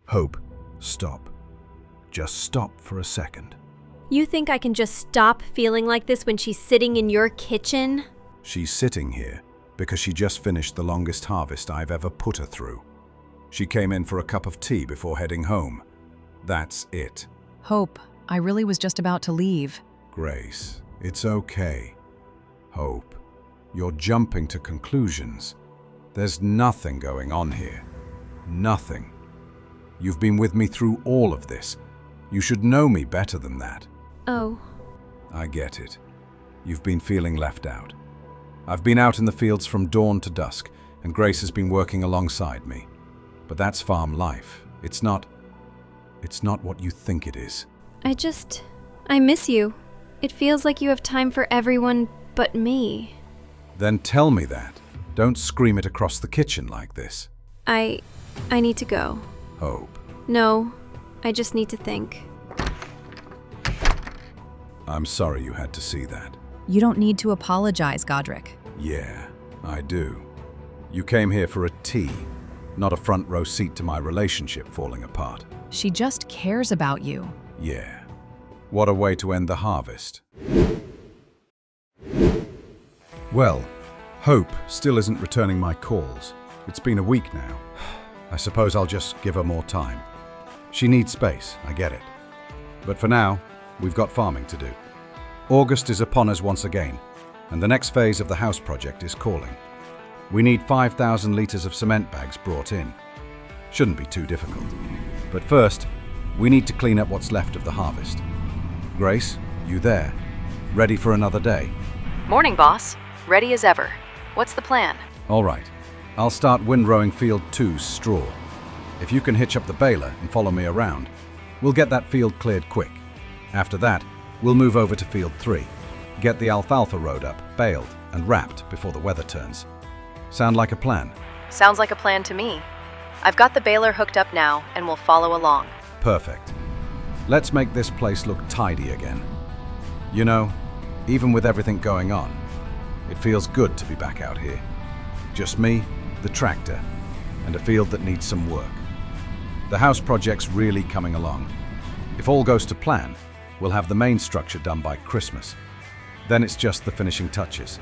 Hope, stop. Just stop for a second. You think I can just stop feeling like this when she's sitting in your kitchen? She's sitting here because she just finished the longest harvest I've ever put her through. She came in for a cup of tea before heading home. That's it. Hope, I really was just about to leave. Grace, it's okay. Hope, you're jumping to conclusions. There's nothing going on here. Nothing. You've been with me through all of this. You should know me better than that. Oh. I get it. You've been feeling left out. I've been out in the fields from dawn to dusk, and Grace has been working alongside me. But that's farm life. It's not what you think it is. I miss you. It feels like you have time for everyone but me. Then tell me that. Don't scream it across the kitchen like this. I need to go. Hope. No, I just need to think. I'm sorry you had to see that. You don't need to apologize, Godric. Yeah, I do. You came here for a tea, not a front row seat to my relationship falling apart. She just cares about you. Yeah. What a way to end the harvest. Well, Hope still isn't returning my calls. It's been a week now. I suppose I'll just give her more time. She needs space, I get it. But for now, we've got farming to do. August is upon us once again, and the next phase of the house project is calling. We need 5,000 litres of cement bags brought in. Shouldn't be too difficult. But first, we need to clean up what's left of the harvest. Grace, you there? Ready for another day? Morning, boss. Ready as ever. What's the plan? All right. I'll start windrowing Field 2's straw. If you can hitch up the baler and follow me around, we'll get that field cleared quick. After that, we'll move over to Field 3, get the alfalfa road up, baled, and wrapped before the weather turns. Sound like a plan? Sounds like a plan to me. I've got the baler hooked up now, and we'll follow along. Perfect. Let's make this place look tidy again. You know, even with everything going on, it feels good to be back out here. Just me, the tractor, and a field that needs some work. The house project's really coming along. If all goes to plan, we'll have the main structure done by Christmas. Then it's just the finishing touches.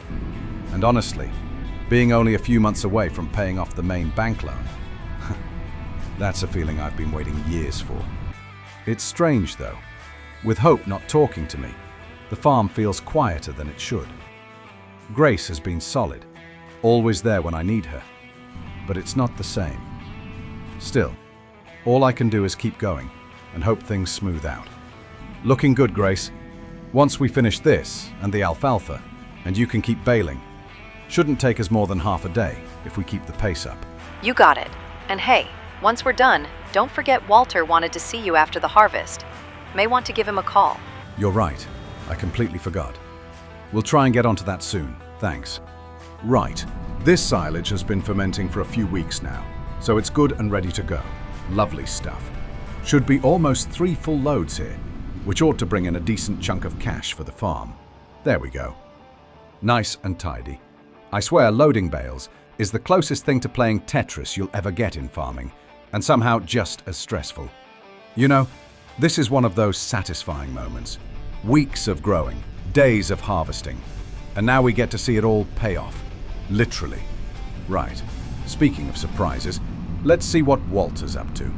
And honestly, being only a few months away from paying off the main bank loan, that's a feeling I've been waiting years for. It's strange though. With Hope not talking to me, the farm feels quieter than it should. Grace has been solid, always there when I need her, but it's not the same. Still, all I can do is keep going and hope things smooth out. Looking good, Grace. Once we finish this and the alfalfa, and you can keep baling, shouldn't take us more than half a day if we keep the pace up. You got it. And hey, once we're done, don't forget Walter wanted to see you after the harvest. May want to give him a call. You're right. I completely forgot. We'll try and get onto that soon. Thanks. Right. This silage has been fermenting for a few weeks now, so it's good and ready to go. Lovely stuff. Should be almost 3 full loads here, which ought to bring in a decent chunk of cash for the farm. There we go. Nice and tidy. I swear loading bales is the closest thing to playing Tetris you'll ever get in farming, and somehow just as stressful. You know, this is one of those satisfying moments. Weeks of growing, days of harvesting, and now we get to see it all pay off. Literally. Right. Speaking of surprises, let's see what Walter's up to.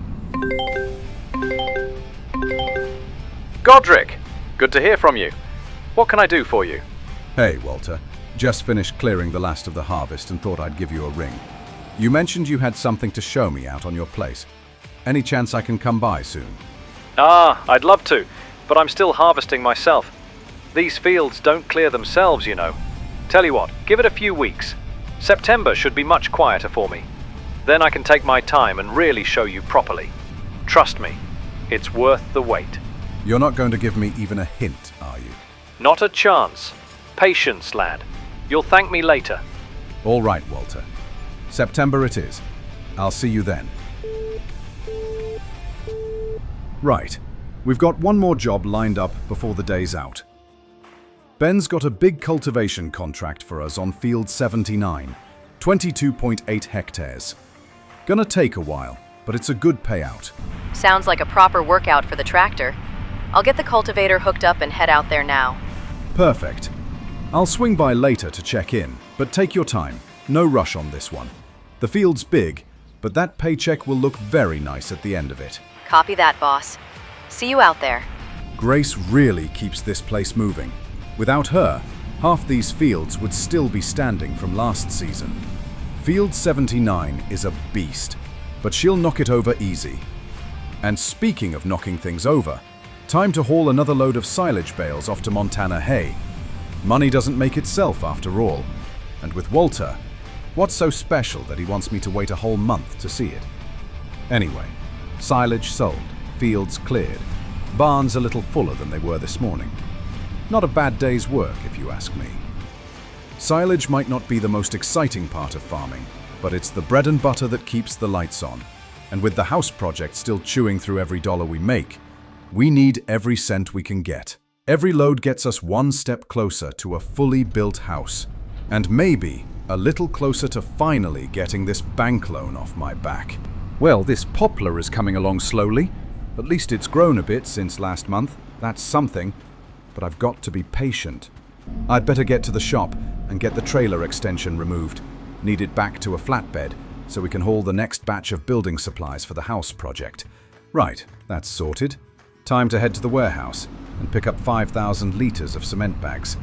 Godric! Good to hear from you. What can I do for you? Hey, Walter. Just finished clearing the last of the harvest and thought I'd give you a ring. You mentioned you had something to show me out on your place. Any chance I can come by soon? I'd love to, but I'm still harvesting myself. These fields don't clear themselves, you know. Tell you what, give it a few weeks. September should be much quieter for me. Then I can take my time and really show you properly. Trust me, it's worth the wait. You're not going to give me even a hint, are you? Not a chance. Patience, lad. You'll thank me later. All right, Walter. September it is. I'll see you then. Right. We've got one more job lined up before the day's out. Ben's got a big cultivation contract for us on Field 79, 22.8 hectares. Gonna take a while, but it's a good payout. Sounds like a proper workout for the tractor. I'll get the cultivator hooked up and head out there now. Perfect. I'll swing by later to check in, but take your time. No rush on this one. The field's big, but that paycheck will look very nice at the end of it. Copy that, boss. See you out there. Grace really keeps this place moving. Without her, half these fields would still be standing from last season. Field 79 is a beast, but she'll knock it over easy. And speaking of knocking things over, time to haul another load of silage bales off to Montana hay. Money doesn't make itself after all. And with Walter, what's so special that he wants me to wait a whole month to see it? Anyway, silage sold, fields cleared, barns a little fuller than they were this morning. Not a bad day's work, if you ask me. Silage might not be the most exciting part of farming, but it's the bread and butter that keeps the lights on. And with the house project still chewing through every dollar we make, we need every cent we can get. Every load gets us one step closer to a fully built house. And maybe a little closer to finally getting this bank loan off my back. Well, this poplar is coming along slowly. At least it's grown a bit since last month. That's something. But I've got to be patient. I'd better get to the shop and get the trailer extension removed. Need it back to a flatbed so we can haul the next batch of building supplies for the house project. Right, that's sorted. Time to head to the warehouse and pick up 5,000 liters of cement bags.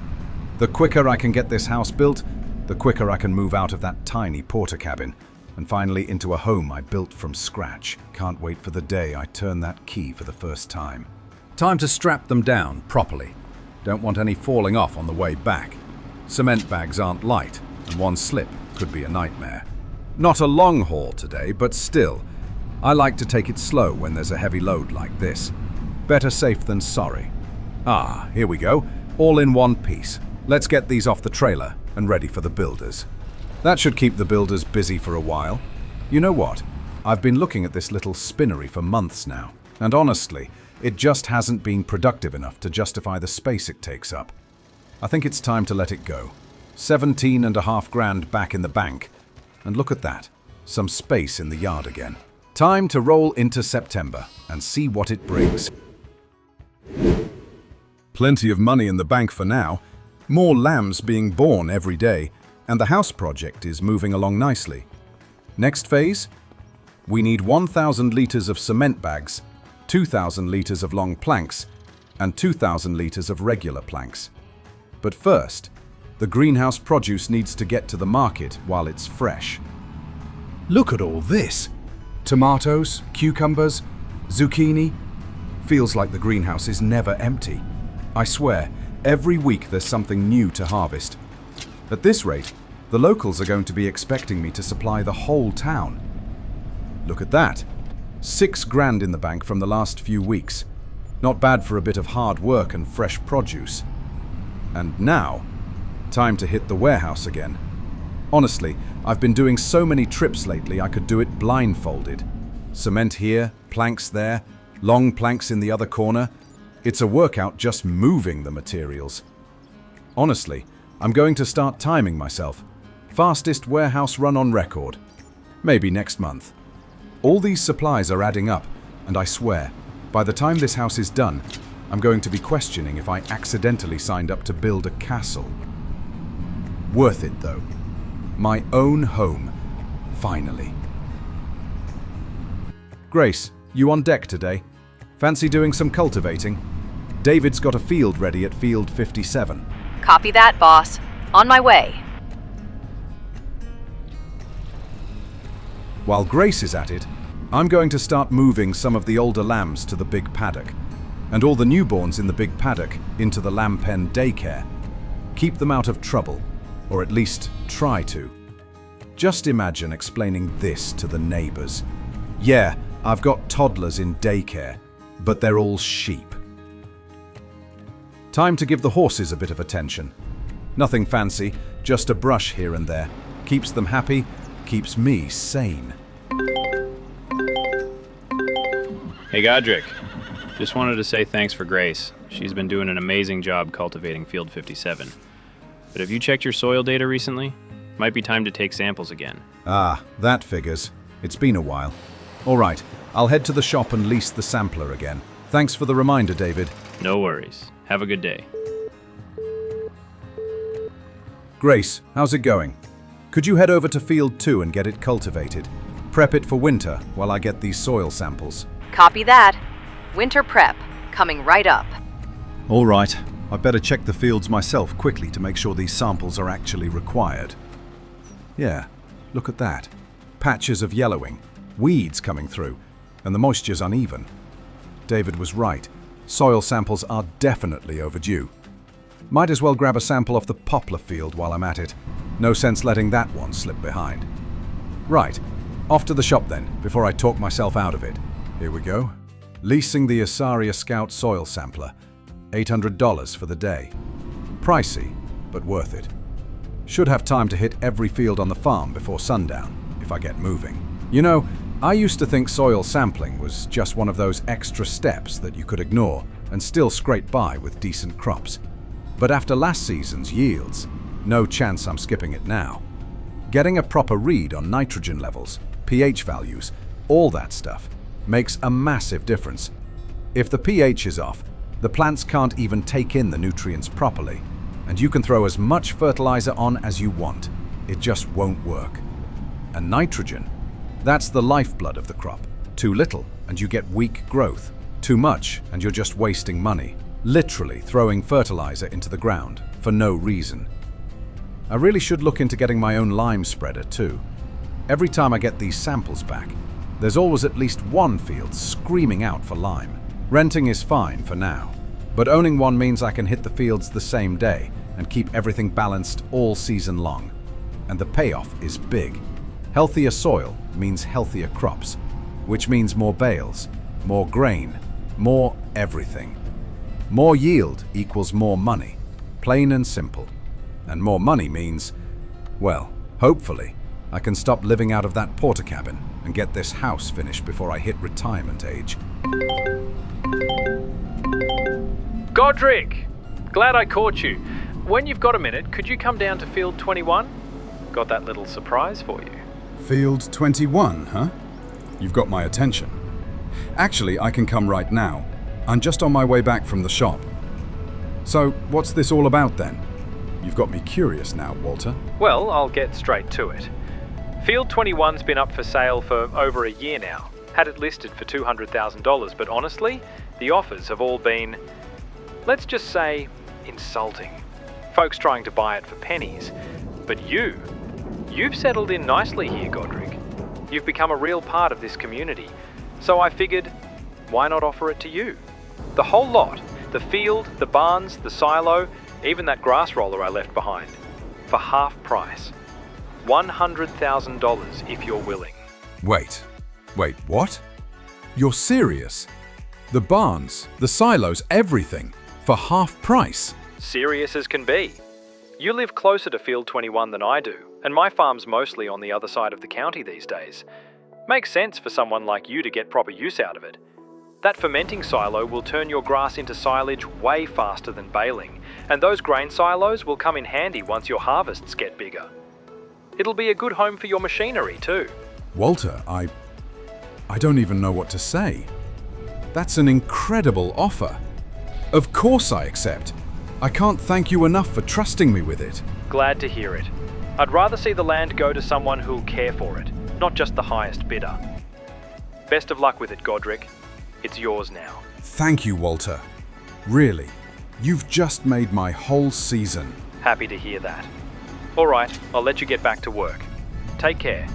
The quicker I can get this house built, the quicker I can move out of that tiny porter cabin and finally into a home I built from scratch. Can't wait for the day I turn that key for the first time. Time to strap them down properly. Don't want any falling off on the way back. Cement bags aren't light, and one slip could be a nightmare. Not a long haul today, but still, I like to take it slow when there's a heavy load like this. Better safe than sorry. Ah, here we go, all in one piece. Let's get these off the trailer and ready for the builders. That should keep the builders busy for a while. You know what? I've been looking at this little spinnery for months now, and honestly, it just hasn't been productive enough to justify the space it takes up. I think it's time to let it go. 17.5 grand back in the bank. And look at that, some space in the yard again. Time to roll into September and see what it brings. Plenty of money in the bank for now, more lambs being born every day, and the house project is moving along nicely. Next phase? We need 1,000 liters of cement bags, 2,000 liters of long planks, and 2,000 liters of regular planks. But first, the greenhouse produce needs to get to the market while it's fresh. Look at all this! Tomatoes, cucumbers, zucchini. Feels like the greenhouse is never empty. I swear, every week there's something new to harvest. At this rate, the locals are going to be expecting me to supply the whole town. Look at that! 6 grand in the bank from the last few weeks. Not bad for a bit of hard work and fresh produce. And now, time to hit the warehouse again. Honestly, I've been doing so many trips lately I could do it blindfolded. Cement here, planks there, long planks in the other corner. It's a workout just moving the materials. Honestly, I'm going to start timing myself. Fastest warehouse run on record. Maybe next month. All these supplies are adding up, and I swear, by the time this house is done, I'm going to be questioning if I accidentally signed up to build a castle. Worth it though. My own home. Finally. Grace, you on deck today? Fancy doing some cultivating? David's got a field ready at field 57. Copy that, boss. On my way. While Grace is at it, I'm going to start moving some of the older lambs to the big paddock, and all the newborns in the big paddock into the lamb pen daycare. Keep them out of trouble, or at least try to. Just imagine explaining this to the neighbors. Yeah, I've got toddlers in daycare, but they're all sheep. Time to give the horses a bit of attention. Nothing fancy, just a brush here and there. Keeps them happy, keeps me sane. Hey Godric, just wanted to say thanks for Grace. She's been doing an amazing job cultivating Field 57. But have you checked your soil data recently? Might be time to take samples again. Ah, that figures. It's been a while. All right, I'll head to the shop and lease the sampler again. Thanks for the reminder, David. No worries. Have a good day. Grace, how's it going? Could you head over to Field 2 and get it cultivated? Prep it for winter while I get these soil samples. Copy that. Winter prep, coming right up. All right, I better check the fields myself quickly to make sure these samples are actually required. Yeah, look at that. Patches of yellowing, weeds coming through, and the moisture's uneven. David was right. Soil samples are definitely overdue. Might as well grab a sample off the Poplar field while I'm at it. No sense letting that one slip behind. Right, off to the shop then, before I talk myself out of it. Here we go. Leasing the Asaria Scout soil sampler. $800 for the day. Pricey, but worth it. Should have time to hit every field on the farm before sundown, if I get moving. You know, I used to think soil sampling was just one of those extra steps that you could ignore and still scrape by with decent crops. But after last season's yields, no chance I'm skipping it now. Getting a proper read on nitrogen levels, pH values, all that stuff, makes a massive difference. If the pH is off, the plants can't even take in the nutrients properly, and you can throw as much fertilizer on as you want. It just won't work. And nitrogen, that's the lifeblood of the crop. Too little, and you get weak growth. Too much, and you're just wasting money. Literally throwing fertilizer into the ground for no reason. I really should look into getting my own lime spreader too. Every time I get these samples back, there's always at least one field screaming out for lime. Renting is fine for now, but owning one means I can hit the fields the same day and keep everything balanced all season long. And the payoff is big. Healthier soil means healthier crops, which means more bales, more grain, more everything. More yield equals more money, plain and simple. And more money means, well, hopefully, I can stop living out of that porter cabin and get this house finished before I hit retirement age. Godric! Glad I caught you. When you've got a minute, could you come down to Field 21? Got that little surprise for you. Field 21, huh? You've got my attention. Actually, I can come right now. I'm just on my way back from the shop. So, what's this all about then? You've got me curious now, Walter. Well, I'll get straight to it. Field 21's been up for sale for over a year now. Had it listed for $200,000, but honestly, the offers have all been, let's just say, insulting. Folks trying to buy it for pennies. But you've settled in nicely here, Godric. You've become a real part of this community. So I figured, why not offer it to you? The whole lot. The field, the barns, the silo, even that grass roller I left behind. For half price. $100,000 if you're willing. Wait, what? You're serious? The barns, the silos, everything, for half price? Serious as can be. You live closer to Field 21 than I do, and my farm's mostly on the other side of the county these days. Makes sense for someone like you to get proper use out of it. That fermenting silo will turn your grass into silage way faster than baling, and those grain silos will come in handy once your harvests get bigger. It'll be a good home for your machinery too. Walter, I don't even know what to say. That's an incredible offer. Of course I accept. I can't thank you enough for trusting me with it. Glad to hear it. I'd rather see the land go to someone who'll care for it, not just the highest bidder. Best of luck with it, Godric. It's yours now. Thank you, Walter. Really, you've just made my whole season. Happy to hear that. All right, I'll let you get back to work. Take care.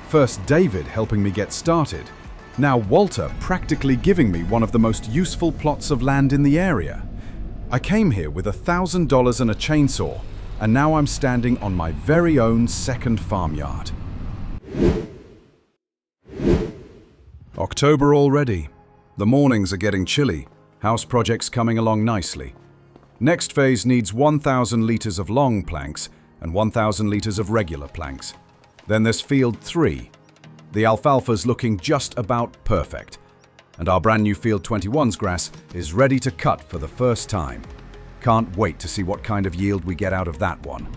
First David helping me get started. Now Walter practically giving me one of the most useful plots of land in the area. I came here with $1,000 and a chainsaw, and now I'm standing on my very own second farmyard. October already. The mornings are getting chilly. House projects coming along nicely. Next phase needs 1,000 litres of long planks and 1,000 litres of regular planks. Then there's Field 3. The alfalfa's looking just about perfect. And our brand new Field 21's grass is ready to cut for the first time. Can't wait to see what kind of yield we get out of that one.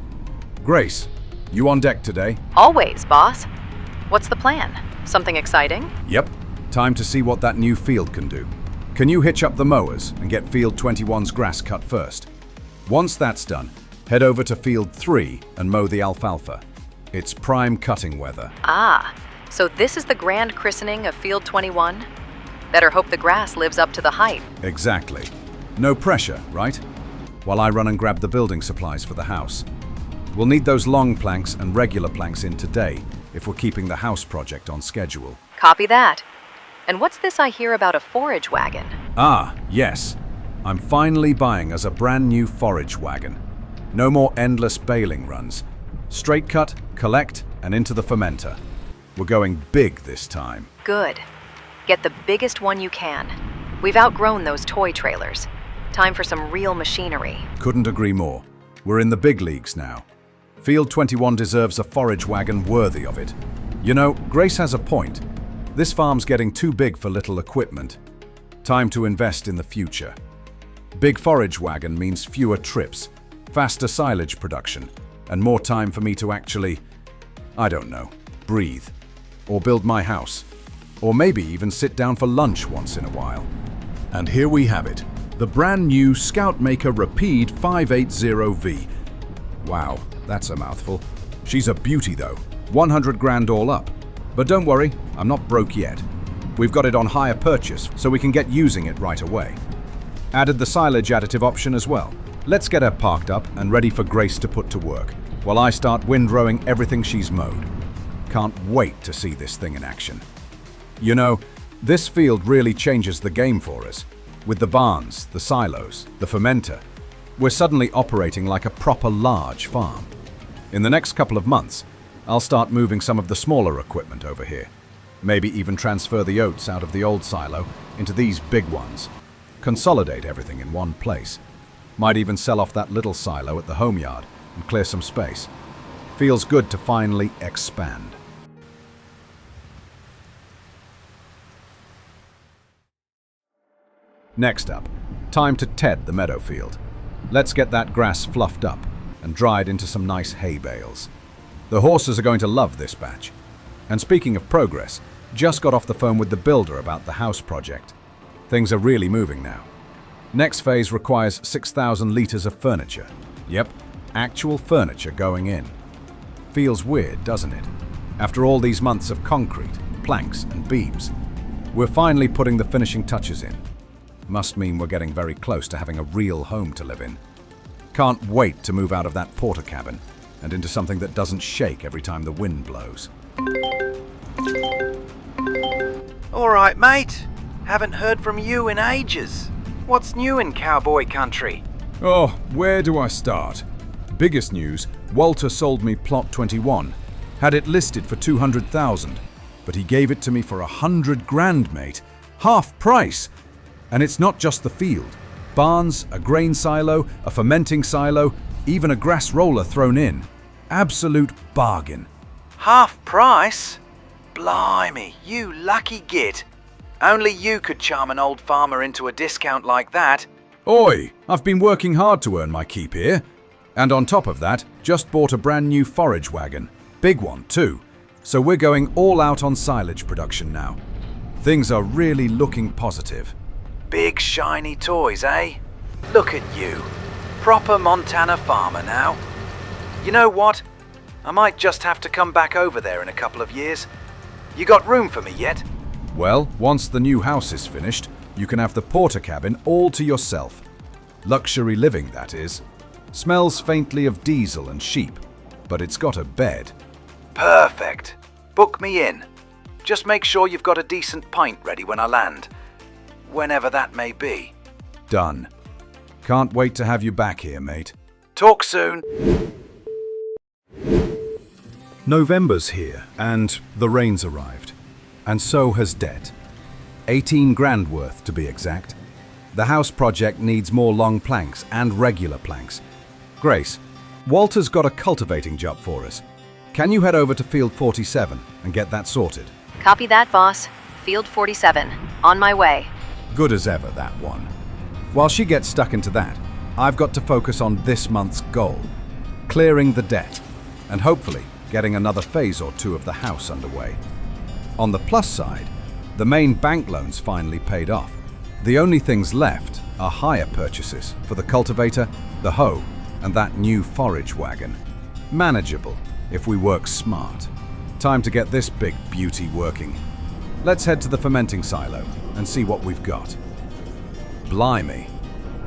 Grace, you on deck today? Always, boss. What's the plan? Something exciting? Yep, time to see what that new field can do. Can you hitch up the mowers and get Field 21's grass cut first? Once that's done, head over to Field 3 and mow the alfalfa. It's prime cutting weather. Ah, so this is the grand christening of Field 21? Better hope the grass lives up to the hype. Exactly. No pressure, right? While I run and grab the building supplies for the house. We'll need those long planks and regular planks in today if we're keeping the house project on schedule. Copy that. And what's this I hear about a forage wagon? Ah, yes. I'm finally buying us a brand new forage wagon. No more endless baling runs. Straight cut, collect, and into the fermenter. We're going big this time. Good. Get the biggest one you can. We've outgrown those toy trailers. Time for some real machinery. Couldn't agree more. We're in the big leagues now. Field 21 deserves a forage wagon worthy of it. You know, Grace has a point. This farm's getting too big for little equipment. Time to invest in the future. Big forage wagon means fewer trips, faster silage production, and more time for me to actually, I don't know, breathe, or build my house, or maybe even sit down for lunch once in a while. And here we have it, the brand new Scoutmaker Rapide 580V. Wow, that's a mouthful. She's a beauty though, 100 grand all up. But don't worry, I'm not broke yet. We've got it on hire purchase, so we can get using it right away. Added the silage additive option as well. Let's get her parked up and ready for Grace to put to work, while I start windrowing everything she's mowed. Can't wait to see this thing in action. You know, this field really changes the game for us. With the barns, the silos, the fermenter, we're suddenly operating like a proper large farm. In the next couple of months, I'll start moving some of the smaller equipment over here. Maybe even transfer the oats out of the old silo into these big ones. Consolidate everything in one place. Might even sell off that little silo at the home yard and clear some space. Feels good to finally expand. Next up, time to ted the meadow field. Let's get that grass fluffed up and dried into some nice hay bales. The horses are going to love this batch. And speaking of progress, just got off the phone with the builder about the house project. Things are really moving now. Next phase requires 6,000 litres of furniture. Yep, actual furniture going in. Feels weird, doesn't it? After all these months of concrete, planks and beams, we're finally putting the finishing touches in. Must mean we're getting very close to having a real home to live in. Can't wait to move out of that porter cabin and into something that doesn't shake every time the wind blows. All right, mate. Haven't heard from you in ages. What's new in cowboy country? Oh, where do I start? Biggest news, Walter sold me plot 21. Had it listed for 200,000, but he gave it to me for 100 grand, mate. Half price. And it's not just the field. Barns, a grain silo, a fermenting silo, even a grass roller thrown in. Absolute bargain. Half price? Blimey, you lucky git. Only you could charm an old farmer into a discount like that. Oi, I've been working hard to earn my keep here. And on top of that, just bought a brand new forage wagon. Big one too. So we're going all out on silage production now. Things are really looking positive. Big shiny toys, eh? Look at you. Proper Montana farmer now. You know what? I might just have to come back over there in a couple of years. You got room for me yet? Well, once the new house is finished, you can have the porter cabin all to yourself. Luxury living, that is. Smells faintly of diesel and sheep, but it's got a bed. Perfect. Book me in. Just make sure you've got a decent pint ready when I land. Whenever that may be. Done. Can't wait to have you back here, mate. Talk soon. November's here, and the rain's arrived. And so has debt. 18 grand worth, to be exact. The house project needs more long planks and regular planks. Grace, Walter's got a cultivating job for us. Can you head over to Field 47 and get that sorted? Copy that, boss. Field 47. On my way. Good as ever, that one. While she gets stuck into that, I've got to focus on this month's goal. Clearing the debt. And hopefully, getting another phase or two of the house underway. On the plus side, the main bank loans finally paid off. The only things left are hire purchases for the cultivator, the hoe, and that new forage wagon. Manageable if we work smart. Time to get this big beauty working. Let's head to the fermenting silo and see what we've got. Blimey,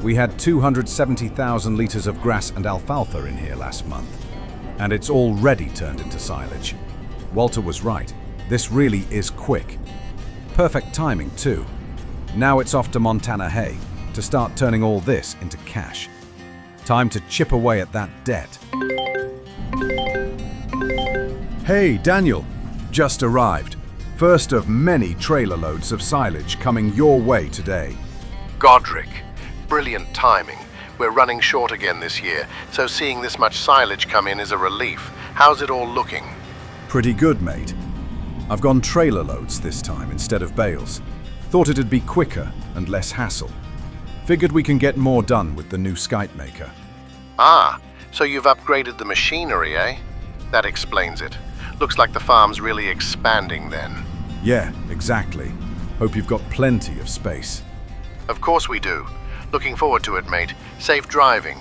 we had 270,000 litres of grass and alfalfa in here last month, and it's already turned into silage. Walter was right, this really is quick. Perfect timing too. Now it's off to Montana Hay to start turning all this into cash. Time to chip away at that debt. Hey, Daniel. Just arrived. First of many trailer loads of silage coming your way today. Godric, brilliant timing. We're running short again this year, so seeing this much silage come in is a relief. How's it all looking? Pretty good, mate. I've gone trailer loads this time instead of bales. Thought it'd be quicker and less hassle. Figured we can get more done with the new skite maker. Ah, so you've upgraded the machinery, eh? That explains it. Looks like the farm's really expanding then. Yeah, exactly. Hope you've got plenty of space. Of course we do. Looking forward to it, mate. Safe driving.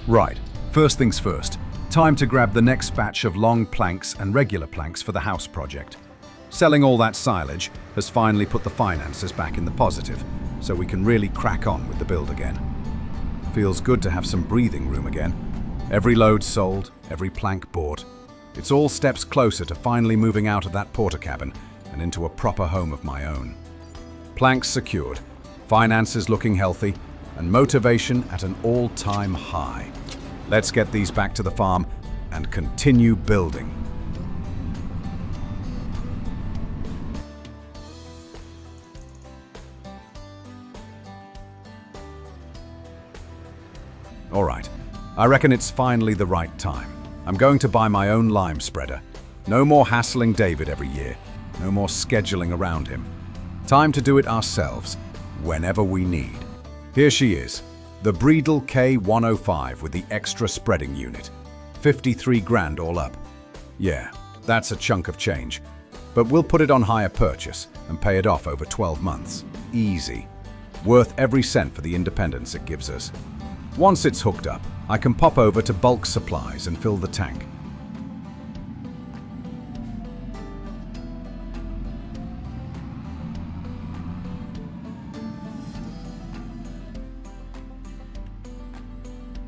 Right, first things first. Time to grab the next batch of long planks and regular planks for the house project. Selling all that silage has finally put the finances back in the positive, so we can really crack on with the build again. Feels good to have some breathing room again. Every load sold, every plank bought. It's all steps closer to finally moving out of that porter cabin and into a proper home of my own. Planks secured, finances looking healthy, and motivation at an all-time high. Let's get these back to the farm and continue building. All right, I reckon it's finally the right time. I'm going to buy my own lime spreader. No more hassling David every year. No more scheduling around him. Time to do it ourselves, whenever we need. Here she is, the Breedel K105 with the extra spreading unit. 53 grand all up. Yeah, that's a chunk of change. But we'll put it on hire purchase and pay it off over 12 months. Easy. Worth every cent for the independence it gives us. Once it's hooked up, I can pop over to bulk supplies and fill the tank.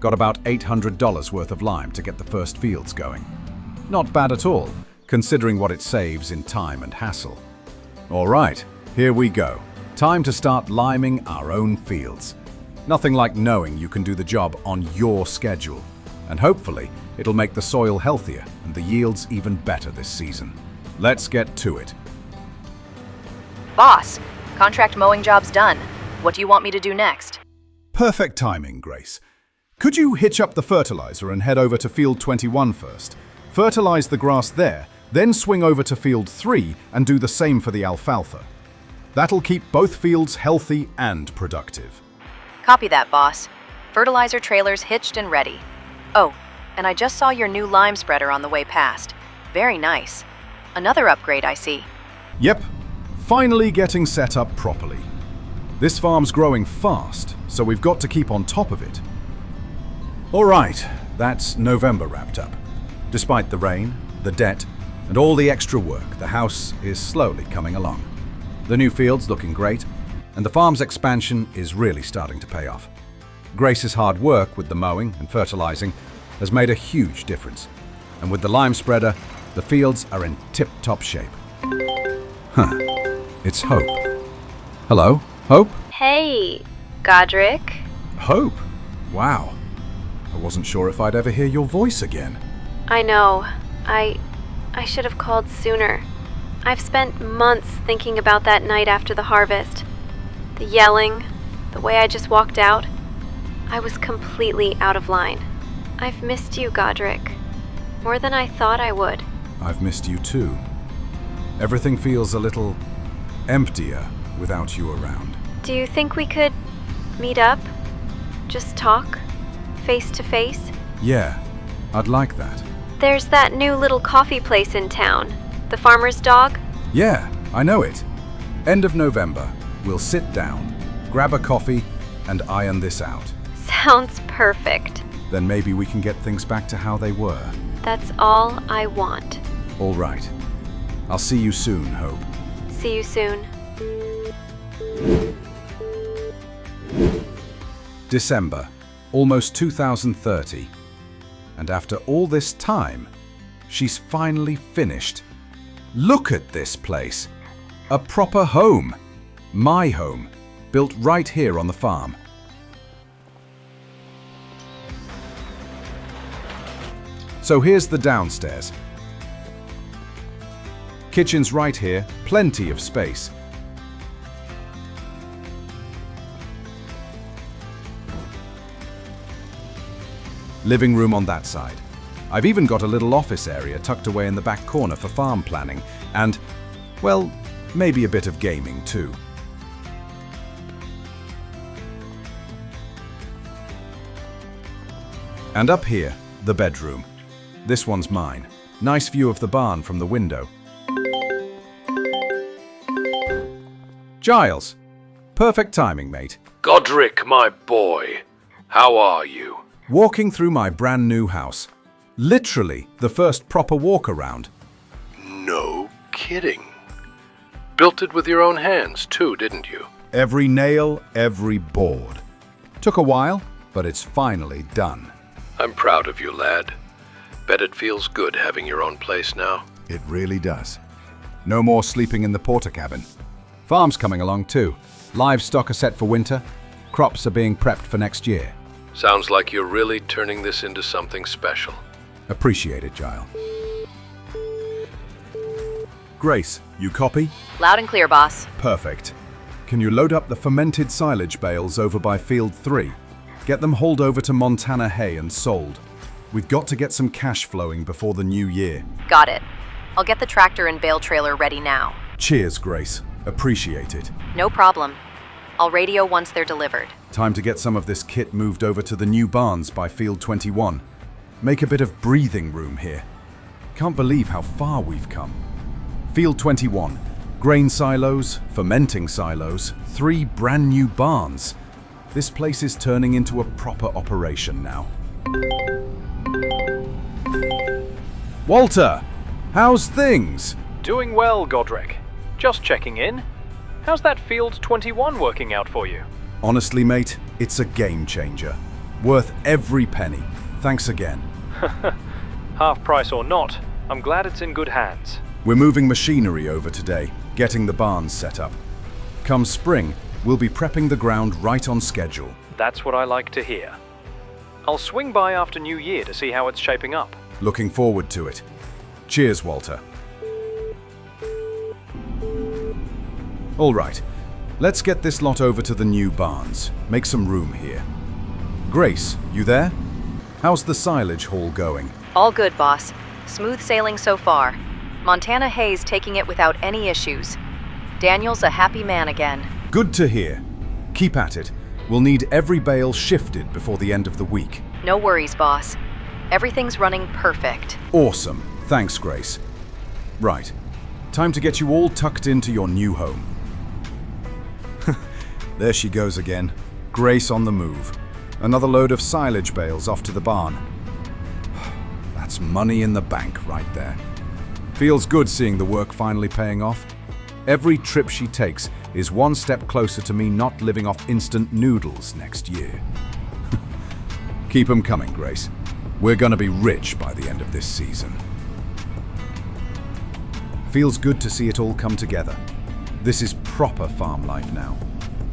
Got about $800 worth of lime to get the first fields going. Not bad at all, considering what it saves in time and hassle. All right, here we go. Time to start liming our own fields. Nothing like knowing you can do the job on your schedule. And hopefully, it'll make the soil healthier and the yields even better this season. Let's get to it. Boss, contract mowing job's done. What do you want me to do next? Perfect timing, Grace. Could you hitch up the fertilizer and head over to field 21 first? Fertilize the grass there, then swing over to field 3 and do the same for the alfalfa. That'll keep both fields healthy and productive. Copy that, boss. Fertilizer trailers hitched and ready. Oh, and I just saw your new lime spreader on the way past. Very nice. Another upgrade, I see. Yep, finally getting set up properly. This farm's growing fast, so we've got to keep on top of it. All right, that's November wrapped up. Despite the rain, the debt, and all the extra work, the house is slowly coming along. The new field's looking great, and the farm's expansion is really starting to pay off. Grace's hard work with the mowing and fertilizing has made a huge difference. And with the lime spreader, the fields are in tip-top shape. It's Hope. Hello, Hope? Hey, Godric. Hope? Wow. I wasn't sure if I'd ever hear your voice again. I know. I should have called sooner. I've spent months thinking about that night after the harvest. The yelling, the way I just walked out. I was completely out of line. I've missed you, Godric. More than I thought I would. I've missed you too. Everything feels a little emptier without you around. Do you think we could meet up? Just talk? Face to face? Yeah, I'd like that. There's that new little coffee place in town. The Farmer's Dog? Yeah, I know it. End of November, we'll sit down, grab a coffee, and iron this out. Sounds perfect. Then maybe we can get things back to how they were. That's all I want. All right. I'll see you soon, Hope. See you soon. December, almost 2030. And after all this time, she's finally finished. Look at this place. A proper home. My home, built right here on the farm. So here's the downstairs. Kitchen's right here, plenty of space. Living room on that side. I've even got a little office area tucked away in the back corner for farm planning and, well, maybe a bit of gaming too. And up here, the bedroom. This one's mine. Nice view of the barn from the window. Giles, perfect timing, mate. Godric, my boy, how are you? Walking through my brand new house. Literally the first proper walk around. No kidding. Built it with your own hands too, didn't you? Every nail, every board. Took a while, but it's finally done. I'm proud of you, lad. Bet it feels good having your own place now. It really does. No more sleeping in the porter cabin. Farm's coming along too. Livestock are set for winter. Crops are being prepped for next year. Sounds like you're really turning this into something special. Appreciate it, Giles. Grace, you copy? Loud and clear, boss. Perfect. Can you load up the fermented silage bales over by Field 3? Get them hauled over to Montana Hay and sold. We've got to get some cash flowing before the new year. Got it. I'll get the tractor and bale trailer ready now. Cheers, Grace. Appreciate it. No problem. I'll radio once they're delivered. Time to get some of this kit moved over to the new barns by Field 21. Make a bit of breathing room here. Can't believe how far we've come. Field 21. Grain silos, fermenting silos, 3 brand new barns. This place is turning into a proper operation now. Walter, how's things? Doing well, Godric. Just checking in. How's that Field 21 working out for you? Honestly, mate, it's a game changer. Worth every penny. Thanks again. Half price or not, I'm glad it's in good hands. We're moving machinery over today, getting the barns set up. Come spring, we'll be prepping the ground right on schedule. That's what I like to hear. I'll swing by after New Year to see how it's shaping up. Looking forward to it. Cheers, Walter. All right, let's get this lot over to the new barns. Make some room here. Grace, you there? How's the silage haul going? All good, boss. Smooth sailing so far. Montana Hay's taking it without any issues. Daniel's a happy man again. Good to hear. Keep at it. We'll need every bale shifted before the end of the week. No worries, boss. Everything's running perfect. Awesome. Thanks, Grace. Right. Time to get you all tucked into your new home. There she goes again. Grace on the move. Another load of silage bales off to the barn. That's money in the bank right there. Feels good seeing the work finally paying off. Every trip she takes is one step closer to me not living off instant noodles next year. Keep 'em coming, Grace. We're gonna be rich by the end of this season. Feels good to see it all come together. This is proper farm life now.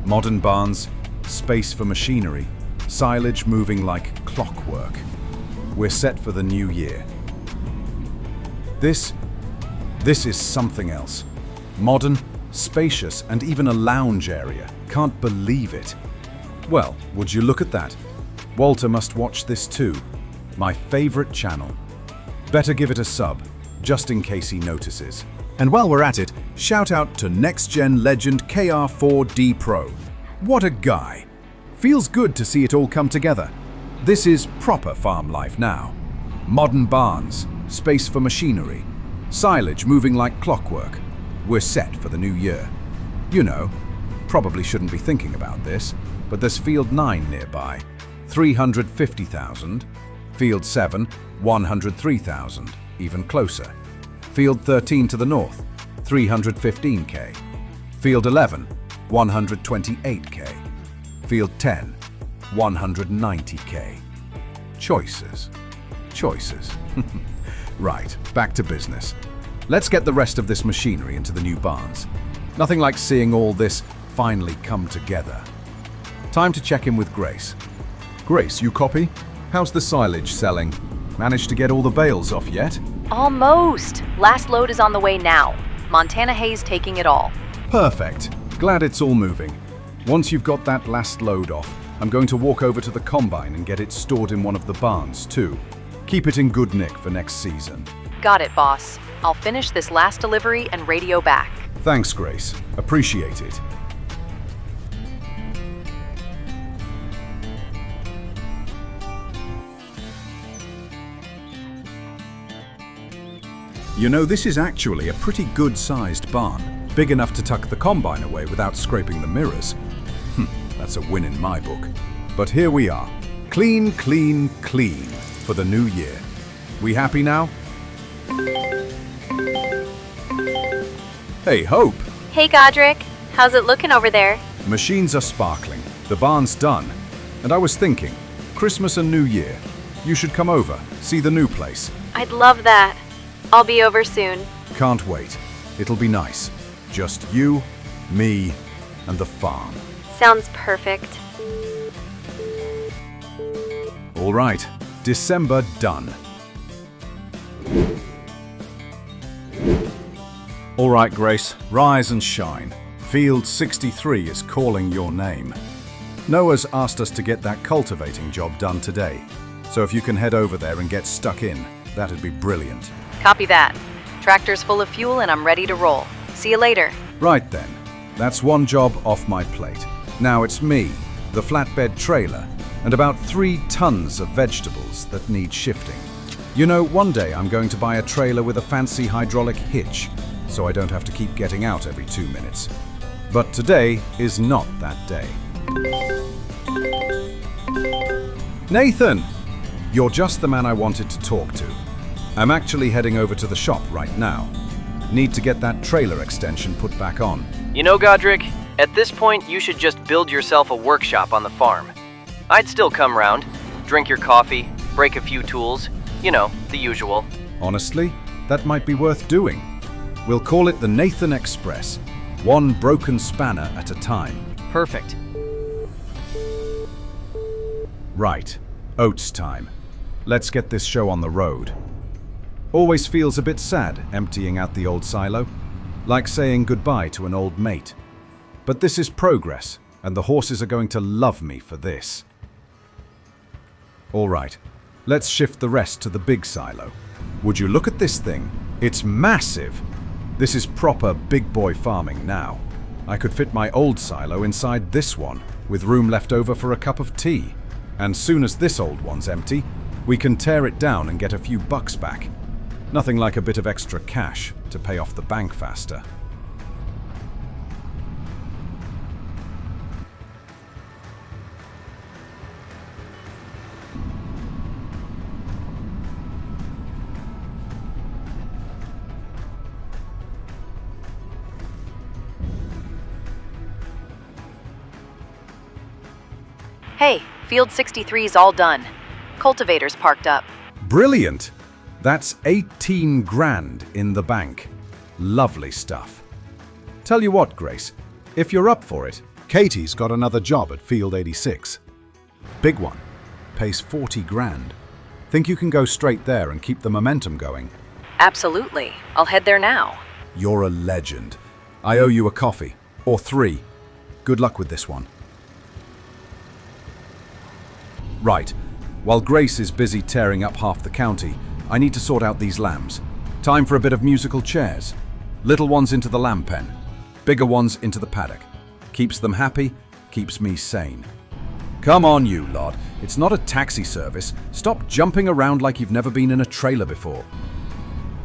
Modern barns, space for machinery, silage moving like clockwork. We're set for the new year. This is something else. Modern, spacious, and even a lounge area. Can't believe it. Well, would you look at that? Walter must watch this too. My favorite channel. Better give it a sub, just in case he notices. And while we're at it, shout out to next-gen legend KR4D Pro. What a guy. Feels good to see it all come together. This is proper farm life now. Modern barns, space for machinery, silage moving like clockwork. We're set for the new year. You know, probably shouldn't be thinking about this, but there's Field 9 nearby, 350,000. Field 7, 103,000, even closer. Field 13 to the north, 315k. Field 11, 128k. Field 10, 190k. Choices. Choices. Right, back to business. Let's get the rest of this machinery into the new barns. Nothing like seeing all this finally come together. Time to check in with Grace. Grace, you copy? How's the silage selling? Managed to get all the bales off yet? Almost. Last load is on the way now. Montana Hay's taking it all. Perfect. Glad it's all moving. Once you've got that last load off, I'm going to walk over to the combine and get it stored in one of the barns too. Keep it in good nick for next season. Got it, boss. I'll finish this last delivery and radio back. Thanks, Grace. Appreciate it. You know, this is actually a pretty good-sized barn, big enough to tuck the combine away without scraping the mirrors. That's a win in my book. But here we are, clean, clean, clean for the new year. We happy now? Hey, Hope! Hey, Godric. How's it looking over there? Machines are sparkling, the barn's done. And I was thinking, Christmas and New Year, you should come over, see the new place. I'd love that. I'll be over soon. Can't wait. It'll be nice. Just you, me, and the farm. Sounds perfect. All right, December done. All right, Grace, rise and shine. Field 63 is calling your name. Noah's asked us to get that cultivating job done today. So if you can head over there and get stuck in, that'd be brilliant. Copy that. Tractor's full of fuel and I'm ready to roll. See you later. Right then. That's one job off my plate. Now it's me, the flatbed trailer, and about 3 tons of vegetables that need shifting. You know, one day I'm going to buy a trailer with a fancy hydraulic hitch, so I don't have to keep getting out every 2 minutes. But today is not that day. Nathan! You're just the man I wanted to talk to. I'm actually heading over to the shop right now. Need to get that trailer extension put back on. You know, Godric, at this point you should just build yourself a workshop on the farm. I'd still come round, drink your coffee, break a few tools, you know, the usual. Honestly, that might be worth doing. We'll call it the Nathan Express, one broken spanner at a time. Perfect. Right, oats time. Let's get this show on the road. Always feels a bit sad emptying out the old silo, like saying goodbye to an old mate. But this is progress, and the horses are going to love me for this. All right, let's shift the rest to the big silo. Would you look at this thing? It's massive. This is proper big boy farming now. I could fit my old silo inside this one, with room left over for a cup of tea. And soon as this old one's empty, we can tear it down and get a few bucks back. Nothing like a bit of extra cash to pay off the bank faster. Hey, Field 63's all done. Cultivator's parked up. Brilliant! That's 18 grand in the bank. Lovely stuff. Tell you what, Grace, if you're up for it, Katie's got another job at Field 86. Big one. Pays 40 grand. Think you can go straight there and keep the momentum going? Absolutely. I'll head there now. You're a legend. I owe you a coffee. Or 3. Good luck with this one. Right. While Grace is busy tearing up half the county, I need to sort out these lambs. Time for a bit of musical chairs. Little ones into the lamb pen. Bigger ones into the paddock. Keeps them happy, keeps me sane. Come on, you lot. It's not a taxi service. Stop jumping around like you've never been in a trailer before.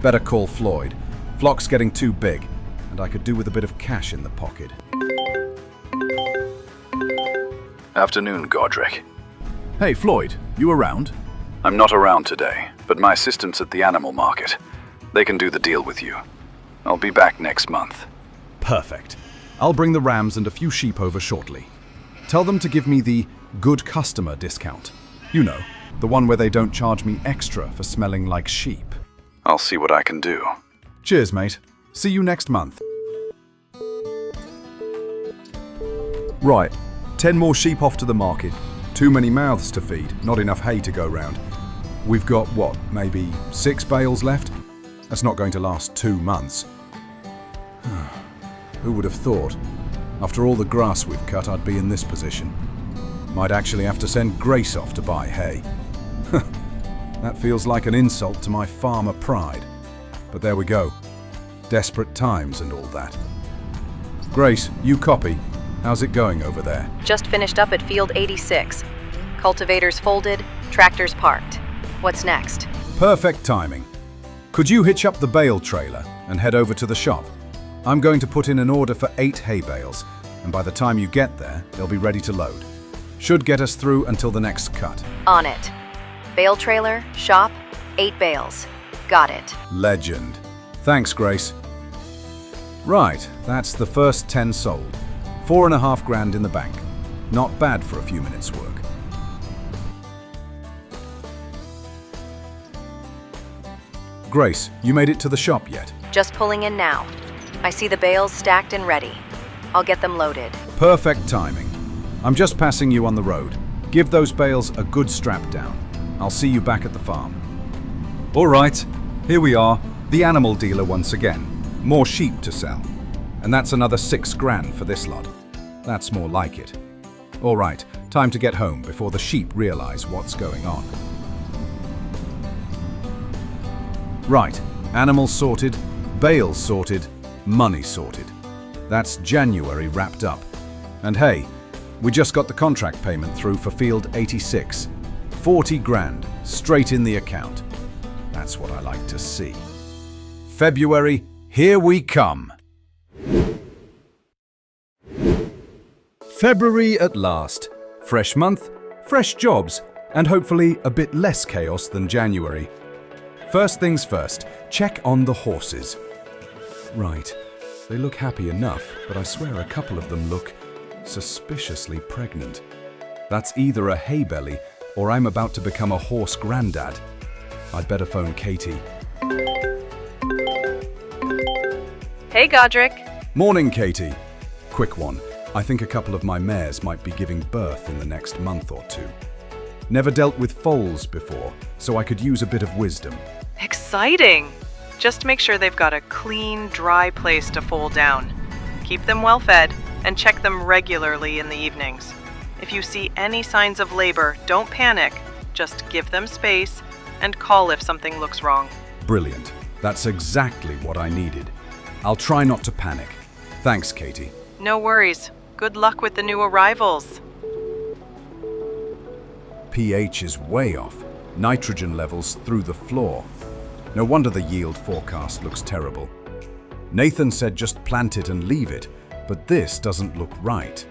Better call Floyd. Flock's getting too big, and I could do with a bit of cash in the pocket. Afternoon, Godric. Hey, Floyd, you around? I'm not around today, but my assistant's at the animal market. They can do the deal with you. I'll be back next month. Perfect. I'll bring the rams and a few sheep over shortly. Tell them to give me the good customer discount. You know, the one where they don't charge me extra for smelling like sheep. I'll see what I can do. Cheers, mate. See you next month. Right, 10 more sheep off to the market. Too many mouths to feed, not enough hay to go round. We've got, what, maybe 6 bales left? That's not going to last 2 months. Who would have thought? After all the grass we've cut, I'd be in this position. Might actually have to send Grace off to buy hay. That feels like an insult to my farmer pride. But there we go. Desperate times and all that. Grace, you copy. How's it going over there? Just finished up at field 86. Cultivators folded, tractors parked. What's next? Perfect timing. Could you hitch up the bale trailer and head over to the shop? I'm going to put in an order for 8 hay bales, and by the time you get there, they'll be ready to load. Should get us through until the next cut. On it. Bale trailer, shop, 8 bales. Got it. Legend. Thanks, Grace. Right, that's the first 10 sold. 4.5 grand in the bank. Not bad for a few minutes' work. Grace, you made it to the shop yet? Just pulling in now. I see the bales stacked and ready. I'll get them loaded. Perfect timing. I'm just passing you on the road. Give those bales a good strap down. I'll see you back at the farm. All right, here we are, the animal dealer once again. More sheep to sell. And that's another 6 grand for this lot. That's more like it. All right, time to get home before the sheep realize what's going on. Right, animals sorted, bales sorted, money sorted. That's January wrapped up. And hey, we just got the contract payment through for field 86. 40 grand, straight in the account. That's what I like to see. February, here we come. February at last. Fresh month, fresh jobs, and hopefully a bit less chaos than January. First things first, check on the horses. Right, they look happy enough, but I swear a couple of them look suspiciously pregnant. That's either a hay belly or I'm about to become a horse granddad. I'd better phone Katie. Hey, Godric. Morning, Katie. Quick one. I think a couple of my mares might be giving birth in the next month or 2. Never dealt with foals before, so I could use a bit of wisdom. Exciting! Just make sure they've got a clean, dry place to foal down. Keep them well fed and check them regularly in the evenings. If you see any signs of labor, don't panic. Just give them space and call if something looks wrong. Brilliant. That's exactly what I needed. I'll try not to panic. Thanks, Katie. No worries. Good luck with the new arrivals. pH is way off. Nitrogen levels through the floor. No wonder the yield forecast looks terrible. Nathan said just plant it and leave it, but this doesn't look right.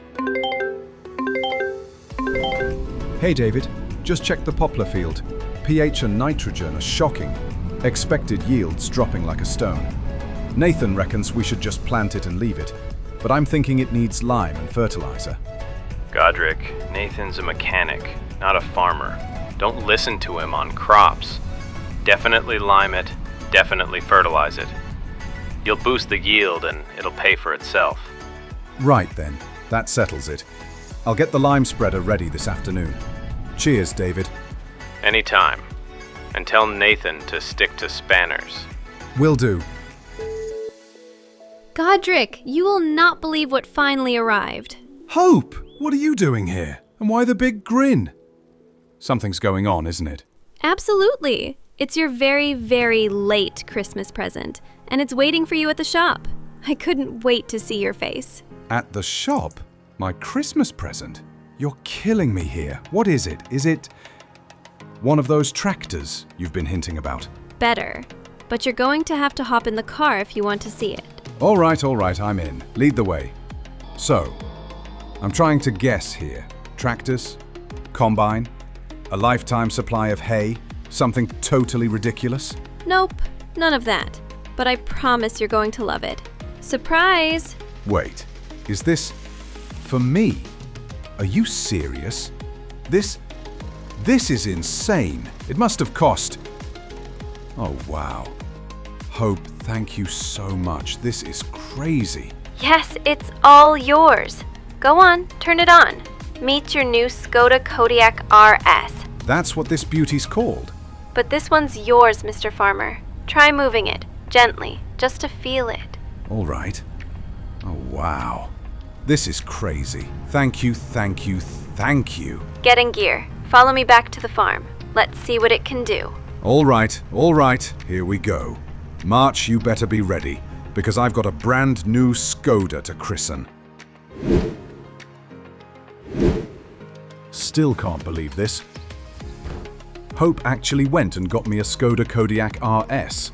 Hey David, just check the poplar field. pH and nitrogen are shocking. Expected yields dropping like a stone. Nathan reckons we should just plant it and leave it, but I'm thinking it needs lime and fertilizer. Godric, Nathan's a mechanic, not a farmer. Don't listen to him on crops. Definitely lime it, definitely fertilize it. You'll boost the yield and it'll pay for itself. Right then, that settles it. I'll get the lime spreader ready this afternoon. Cheers, David. Anytime. And tell Nathan to stick to spanners. Will do. Godric, you will not believe what finally arrived. Hope, what are you doing here? And why the big grin? Something's going on, isn't it? Absolutely. It's your very, very late Christmas present, and it's waiting for you at the shop. I couldn't wait to see your face. At the shop? My Christmas present? You're killing me here. What is it? Is it one of those tractors you've been hinting about? Better. But you're going to have to hop in the car if you want to see it. All right, I'm in. Lead the way. So, I'm trying to guess here. Tractors? Combine? A lifetime supply of hay? Something totally ridiculous? Nope, none of that. But I promise you're going to love it. Surprise! Wait, is this for me? Are you serious? This is insane. It must have cost... Oh, wow. Hope, thank you so much. This is crazy. Yes, it's all yours. Go on, turn it on. Meet your new Skoda Kodiaq RS. That's what this beauty's called. But this one's yours, Mr. Farmer. Try moving it, gently, just to feel it. All right. Oh, wow. This is crazy. Thank you. Get in gear. Follow me back to the farm. Let's see what it can do. All right. Here we go. March, you better be ready, because I've got a brand new Skoda to christen. Still can't believe this. Hope actually went and got me a Skoda Kodiaq RS.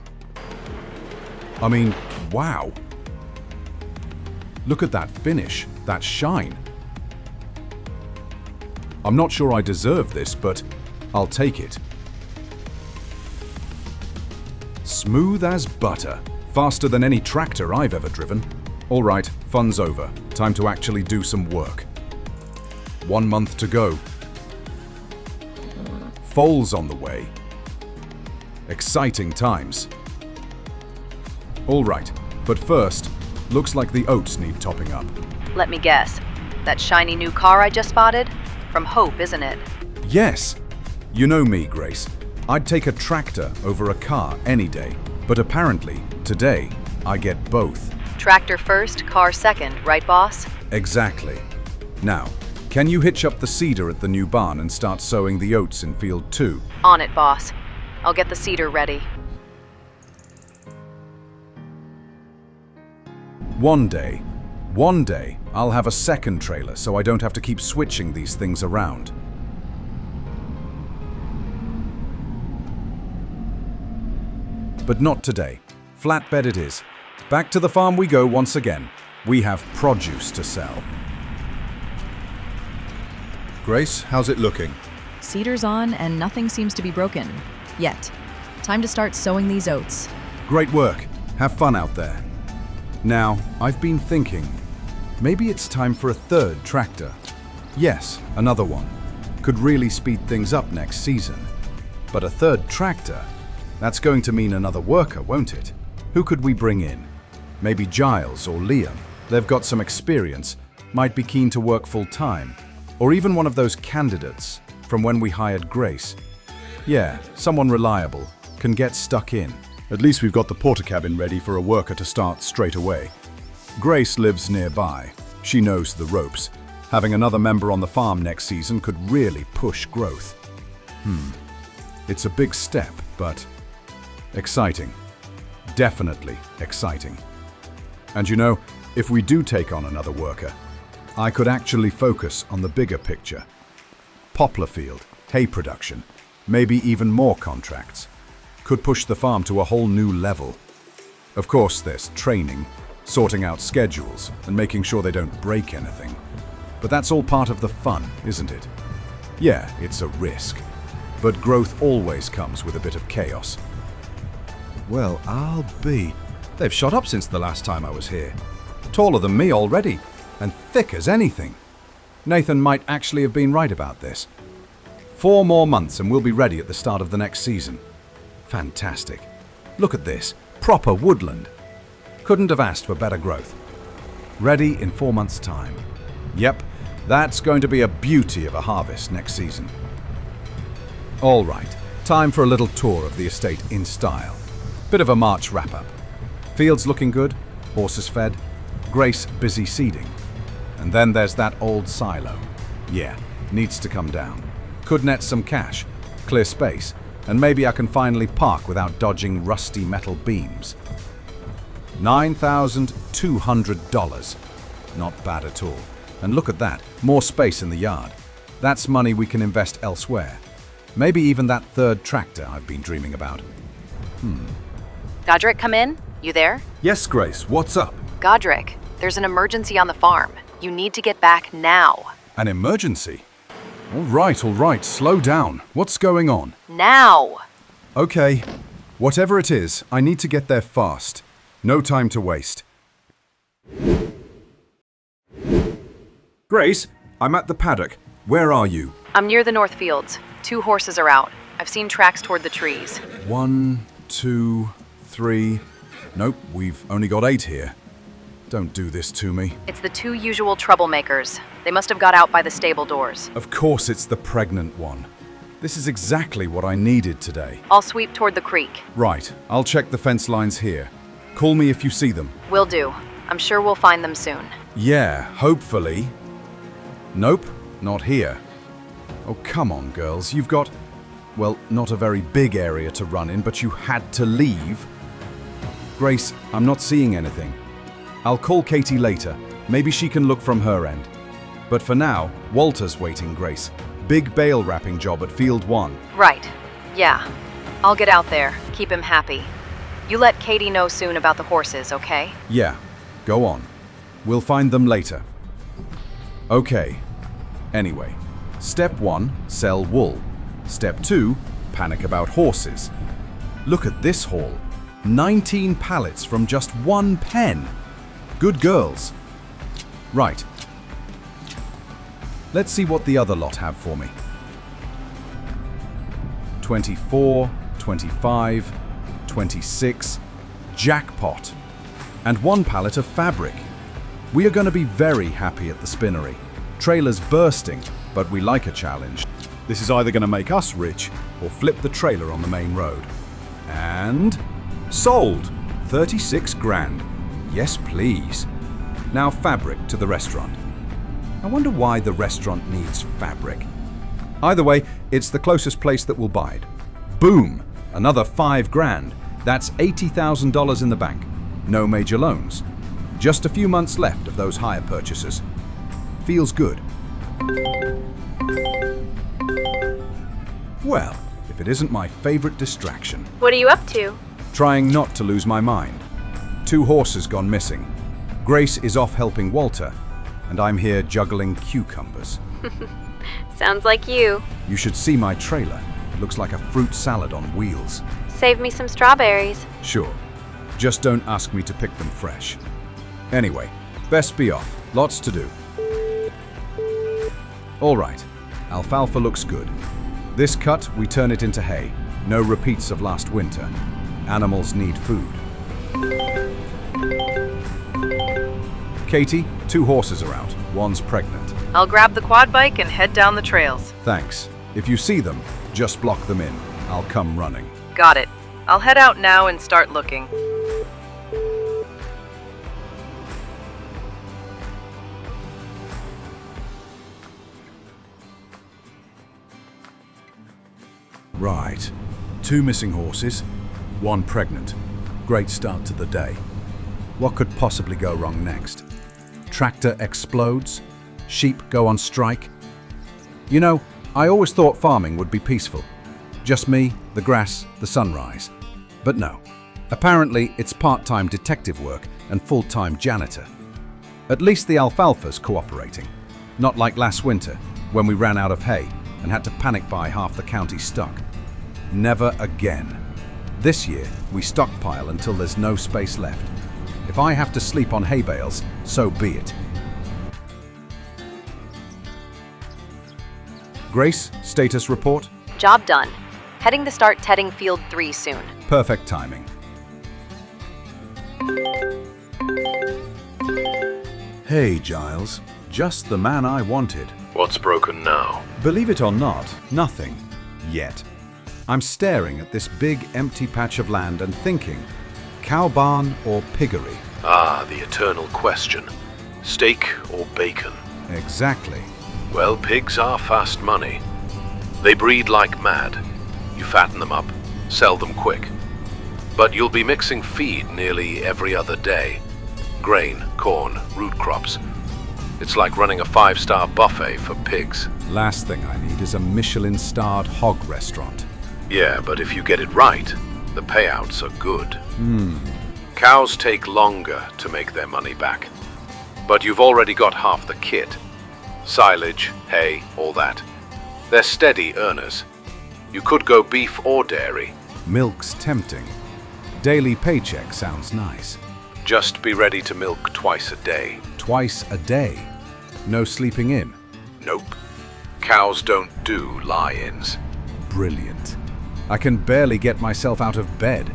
I mean, wow. Look at that finish, that shine. I'm not sure I deserve this, but I'll take it. Smooth as butter. Faster than any tractor I've ever driven. All right, fun's over. Time to actually do some work. 1 month to go. Foal's on the way. Exciting times. All right, but first, looks like the oats need topping up. Let me guess. That shiny new car I just spotted? From Hope, isn't it? Yes. You know me, Grace. I'd take a tractor over a car any day. But apparently, today, I get both. Tractor first, car second, right, boss? Exactly. Now, can you hitch up the cedar at the new barn and start sowing the oats in field 2? On it, boss. I'll get the cedar ready. One day, I'll have a second trailer so I don't have to keep switching these things around. But not today. Flatbed it is. Back to the farm we go once again. We have produce to sell. Grace, how's it looking? Cedar's on and nothing seems to be broken. Yet. Time to start sowing these oats. Great work. Have fun out there. Now, I've been thinking, maybe it's time for a third tractor. Yes, another one. Could really speed things up next season. But a third tractor? That's going to mean another worker, won't it? Who could we bring in? Maybe Giles or Liam. They've got some experience, might be keen to work full-time. Or even one of those candidates from when we hired Grace. Yeah, someone reliable, can get stuck in. At least we've got the porter cabin ready for a worker to start straight away. Grace lives nearby. She knows the ropes. Having another member on the farm next season could really push growth. It's a big step, but exciting. Definitely exciting. And you know, if we do take on another worker, I could actually focus on the bigger picture. Poplar field, hay production, maybe even more contracts. Could push the farm to a whole new level. Of course, there's training, sorting out schedules, and making sure they don't break anything. But that's all part of the fun, isn't it? Yeah, it's a risk. But growth always comes with a bit of chaos. Well, I'll be. They've shot up since the last time I was here. Taller than me already, and thick as anything. Nathan might actually have been right about this. 4 more months and we'll be ready at the start of the next season. Fantastic. Look at this. Proper woodland. Couldn't have asked for better growth. Ready in 4 months' time. Yep, that's going to be a beauty of a harvest next season. All right, time for a little tour of the estate in style. Bit of a March wrap-up. Fields looking good, horses fed, Grace busy seeding. And then there's that old silo. Yeah, needs to come down. Could net some cash, clear space, and maybe I can finally park without dodging rusty metal beams. $9,200. Not bad at all. And look at that, more space in the yard. That's money we can invest elsewhere. Maybe even that third tractor I've been dreaming about. Godric, come in? You there? Yes, Grace, what's up? Godric, there's an emergency on the farm. You need to get back now. An emergency? All right, slow down. What's going on? Now! Okay, whatever it is, I need to get there fast. No time to waste. Grace, I'm at the paddock. Where are you? I'm near the north fields. 2 horses are out. I've seen tracks toward the trees. 1, 2, 3. Nope, we've only got 8 here. Don't do this to me. It's the 2 usual troublemakers. They must have got out by the stable doors. Of course it's the pregnant one. This is exactly what I needed today. I'll sweep toward the creek. Right, I'll check the fence lines here. Call me if you see them. Will do. I'm sure we'll find them soon. Yeah, hopefully. Nope, not here. Oh, come on, girls. You've got, well, not a very big area to run in, but you had to leave. Grace, I'm not seeing anything. I'll call Katie later. Maybe she can look from her end. But for now, Walter's waiting, Grace. Big bale wrapping job at Field 1. Right. Yeah. I'll get out there. Keep him happy. You let Katie know soon about the horses, okay? Yeah, go on. We'll find them later. Okay. Anyway, step 1, sell wool. Step 2, panic about horses. Look at this haul. 19 pallets from just 1 pen. Good girls. Right. Let's see what the other lot have for me. 24, 25, 26. Jackpot. And 1 pallet of fabric. We are going to be very happy at the spinnery. Trailer's bursting, but we like a challenge. This is either going to make us rich or flip the trailer on the main road. And sold! 36 grand. Yes, please. Now fabric to the restaurant. I wonder why the restaurant needs fabric. Either way, it's the closest place that will buy it. Boom! Another 5 grand. That's $80,000 in the bank. No major loans. Just a few months left of those hire purchases. Feels good. Well, if it isn't my favorite distraction. What are you up to? Trying not to lose my mind. 2 horses gone missing. Grace is off helping Walter, and I'm here juggling cucumbers. Sounds like you. You should see my trailer. It looks like a fruit salad on wheels. Save me some strawberries. Sure. Just don't ask me to pick them fresh. Anyway, best be off. Lots to do. All right. Alfalfa looks good. This cut, we turn it into hay. No repeats of last winter. Animals need food. Katie, 2 horses are out. 1's pregnant. I'll grab the quad bike and head down the trails. Thanks. If you see them, just block them in. I'll come running. Got it. I'll head out now and start looking. Right. 2 missing horses, 1 pregnant. Great start to the day. What could possibly go wrong next? Tractor explodes? Sheep go on strike? You know, I always thought farming would be peaceful. Just me, the grass, the sunrise. But no. Apparently, it's part-time detective work and full-time janitor. At least the alfalfa's cooperating. Not like last winter, when we ran out of hay and had to panic buy half the county's stock. Never again. This year, we stockpile until there's no space left. If I have to sleep on hay bales, so be it. Grace, status report? Job done. Heading to start tedding Field 3 soon. Perfect timing. Hey, Giles. Just the man I wanted. What's broken now? Believe it or not, nothing. Yet. I'm staring at this big empty patch of land and thinking, cow barn or piggery? Ah, the eternal question. Steak or bacon? Exactly. Well, pigs are fast money. They breed like mad. You fatten them up, sell them quick. But you'll be mixing feed nearly every other day. Grain, corn, root crops. It's like running a 5-star buffet for pigs. Last thing I need is a Michelin-starred hog restaurant. Yeah, but if you get it right, the payouts are good. Cows take longer to make their money back. But you've already got half the kit. Silage, hay, all that. They're steady earners. You could go beef or dairy. Milk's tempting. Daily paycheck sounds nice. Just be ready to milk twice a day. Twice a day? No sleeping in? Nope. Cows don't do lie-ins. Brilliant. I can barely get myself out of bed.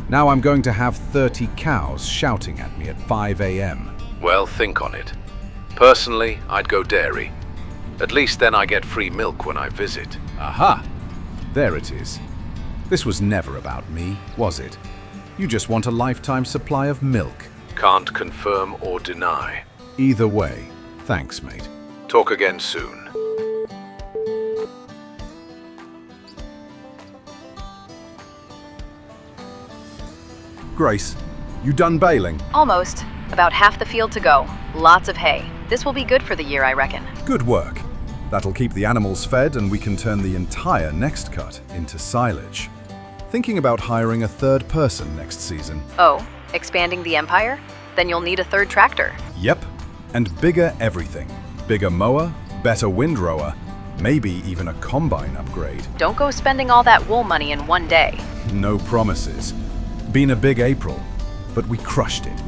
Now I'm going to have 30 cows shouting at me at 5 a.m. Well, think on it. Personally, I'd go dairy. At least then I get free milk when I visit. Aha! There it is. This was never about me, was it? You just want a lifetime supply of milk. Can't confirm or deny. Either way, thanks, mate. Talk again soon. Grace, you done baling? Almost. About half the field to go. Lots of hay. This will be good for the year, I reckon. Good work. That'll keep the animals fed and we can turn the entire next cut into silage. Thinking about hiring a third person next season. Oh, expanding the empire? Then you'll need a third tractor. Yep, and bigger everything. Bigger mower, better windrower, maybe even a combine upgrade. Don't go spending all that wool money in one day. No promises. Been a big April, but we crushed it.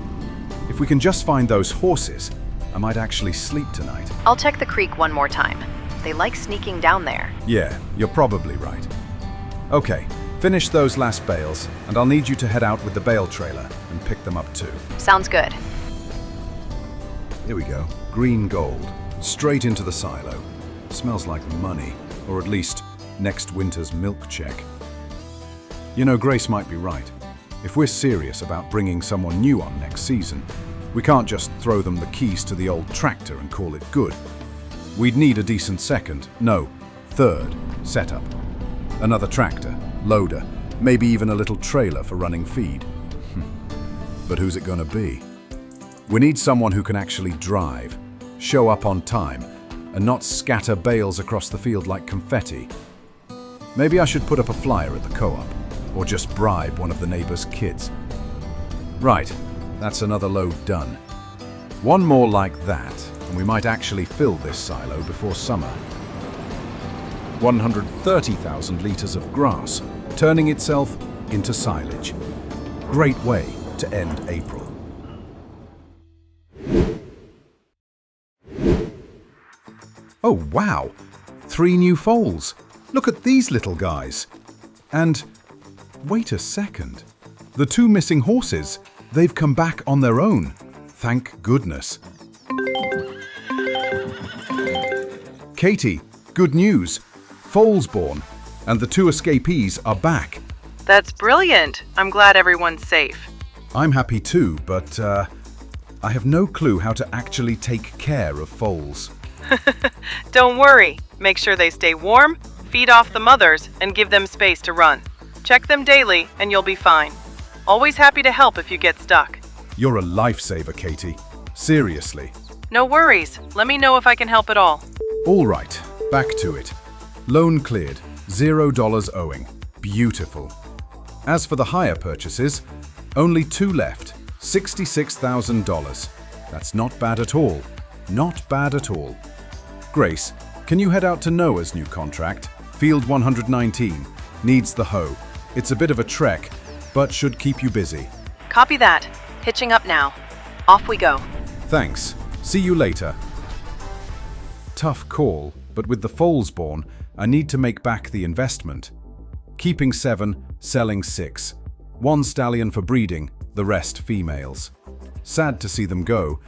If we can just find those horses, I might actually sleep tonight. I'll check the creek one more time. They like sneaking down there. Yeah, you're probably right. Okay, finish those last bales, and I'll need you to head out with the bale trailer and pick them up too. Sounds good. Here we go. Green gold. Straight into the silo. Smells like money, or at least next winter's milk check. You know, Grace might be right. If we're serious about bringing someone new on next season, we can't just throw them the keys to the old tractor and call it good. We'd need a decent second, no, third setup. Another tractor, loader, maybe even a little trailer for running feed. But who's it gonna be? We need someone who can actually drive, show up on time, and not scatter bales across the field like confetti. Maybe I should put up a flyer at the co-op, or just bribe one of the neighbors' kids. Right, that's another load done. One more like that, and we might actually fill this silo before summer. 130,000 litres of grass, turning itself into silage. Great way to end April. Oh wow! 3 new foals! Look at these little guys! And wait a second. The 2 missing horses, they've come back on their own. Thank goodness. Katie, good news. Foals born, and the 2 escapees are back. That's brilliant. I'm glad everyone's safe. I'm happy too, but I have no clue how to actually take care of foals. Don't worry. Make sure they stay warm, feed off the mothers, and give them space to run. Check them daily, and you'll be fine. Always happy to help if you get stuck. You're a lifesaver, Katie. Seriously. No worries. Let me know if I can help at all. All right, back to it. Loan cleared, $0 owing. Beautiful. As for the hire purchases, only 2 left, $66,000. That's not bad at all. Not bad at all. Grace, can you head out to Noah's new contract? Field 119. Needs the hoe. It's a bit of a trek, but should keep you busy. Copy that. Hitching up now. Off we go. Thanks. See you later. Tough call, but with the foals born, I need to make back the investment. Keeping 7, selling 6. 1 stallion for breeding, the rest females. Sad to see them go,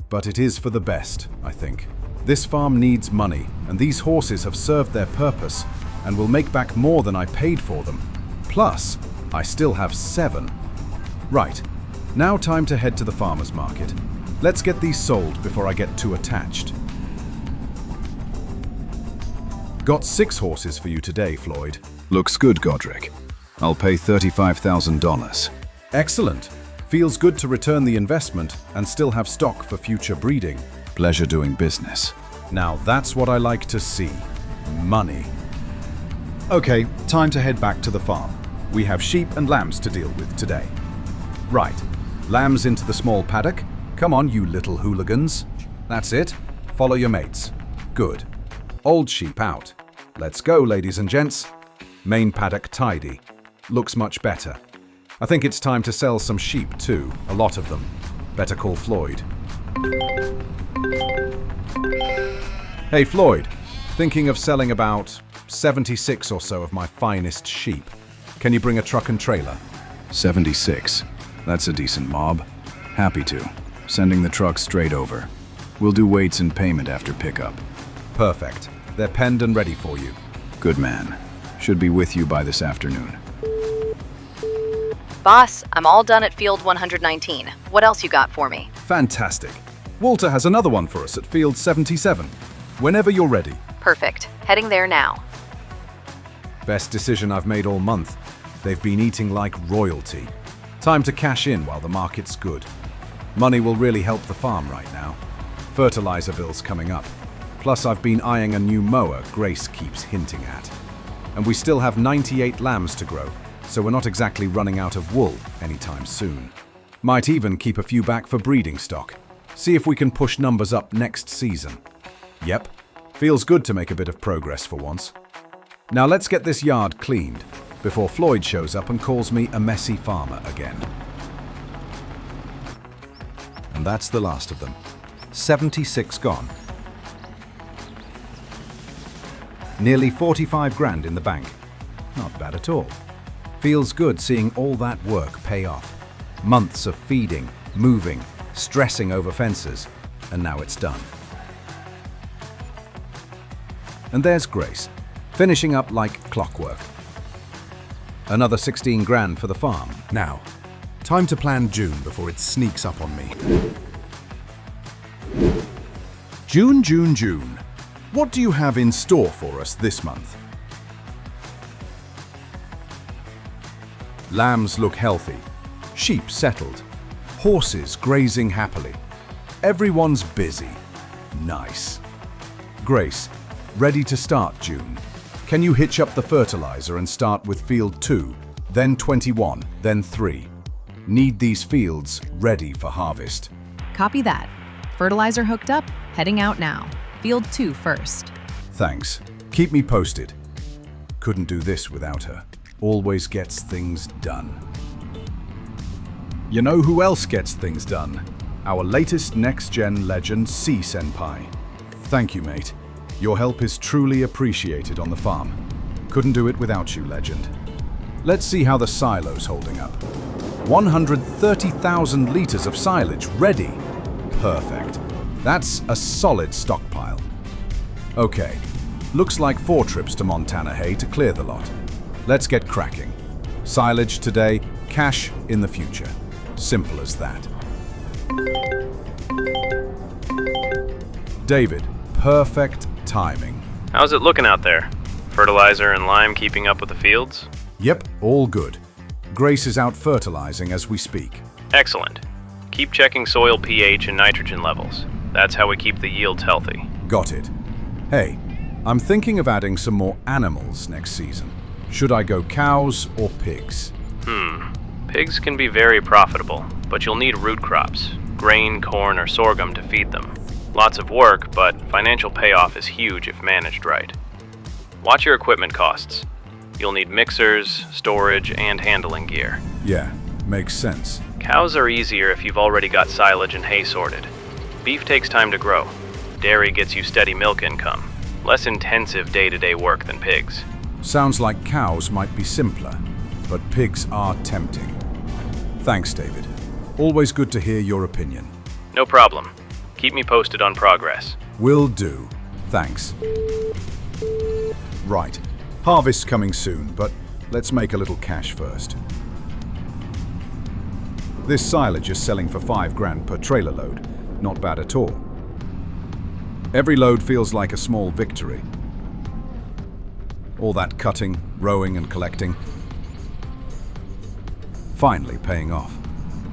but it is for the best, I think. This farm needs money, and these horses have served their purpose and will make back more than I paid for them. Plus, I still have 7. Right, now time to head to the farmer's market. Let's get these sold before I get too attached. Got 6 horses for you today, Floyd. Looks good, Godric. I'll pay $35,000. Excellent. Feels good to return the investment and still have stock for future breeding. Pleasure doing business. Now that's what I like to see. Money. Okay, time to head back to the farm. We have sheep and lambs to deal with today. Right, lambs into the small paddock. Come on, you little hooligans. That's it. Follow your mates. Good. Old sheep out. Let's go, ladies and gents. Main paddock tidy. Looks much better. I think it's time to sell some sheep too, a lot of them. Better call Floyd. Hey Floyd, thinking of selling about 76 or so of my finest sheep. Can you bring a truck and trailer? 76. That's a decent mob. Happy to. Sending the truck straight over. We'll do weights and payment after pickup. Perfect. They're penned and ready for you. Good man. Should be with you by this afternoon. Boss, I'm all done at field 119. What else you got for me? Fantastic. Walter has another one for us at field 77. Whenever you're ready. Perfect. Heading there now. Best decision I've made all month. They've been eating like royalty. Time to cash in while the market's good. Money will really help the farm right now. Fertilizer bills coming up. Plus I've been eyeing a new mower Grace keeps hinting at. And we still have 98 lambs to grow, so we're not exactly running out of wool anytime soon. Might even keep a few back for breeding stock. See if we can push numbers up next season. Yep, feels good to make a bit of progress for once. Now let's get this yard cleaned before Floyd shows up and calls me a messy farmer again. And that's the last of them. 76 gone. Nearly 45 grand in the bank. Not bad at all. Feels good seeing all that work pay off. Months of feeding, moving, stressing over fences, and now it's done. And there's Grace, finishing up like clockwork. Another 16 grand for the farm. Now, time to plan June before it sneaks up on me. June. What do you have in store for us this month? Lambs look healthy, sheep settled, horses grazing happily. Everyone's busy. Nice. Grace, ready to start June. Can you hitch up the fertilizer and start with field 2, then 21, then 3? Need these fields ready for harvest. Copy that. Fertilizer hooked up, heading out now. Field 2 first. Thanks. Keep me posted. Couldn't do this without her. Always gets things done. You know who else gets things done? Our latest next-gen legend, C-Senpai. Thank you, mate. Your help is truly appreciated on the farm. Couldn't do it without you, legend. Let's see how the silo's holding up. 130,000 liters of silage ready. Perfect. That's a solid stockpile. Okay, looks like 4 trips to Montana hay to clear the lot. Let's get cracking. Silage today, cash in the future. Simple as that. David, perfect timing. How's it looking out there? Fertilizer and lime keeping up with the fields? Yep, all good. Grace is out fertilizing as we speak. Excellent. Keep checking soil pH and nitrogen levels. That's how we keep the yields healthy. Got it. Hey, I'm thinking of adding some more animals next season. Should I go cows or pigs? Pigs can be very profitable, but you'll need root crops, grain, corn, or sorghum to feed them. Lots of work, but financial payoff is huge if managed right. Watch your equipment costs. You'll need mixers, storage, and handling gear. Yeah, makes sense. Cows are easier if you've already got silage and hay sorted. Beef takes time to grow. Dairy gets you steady milk income. Less intensive day-to-day work than pigs. Sounds like cows might be simpler, but pigs are tempting. Thanks, David. Always good to hear your opinion. No problem. Keep me posted on progress. Will do. Thanks. Right. Harvest's coming soon, but let's make a little cash first. This silage is selling for 5 grand per trailer load. Not bad at all. Every load feels like a small victory. All that cutting, rowing, and collecting. Finally paying off.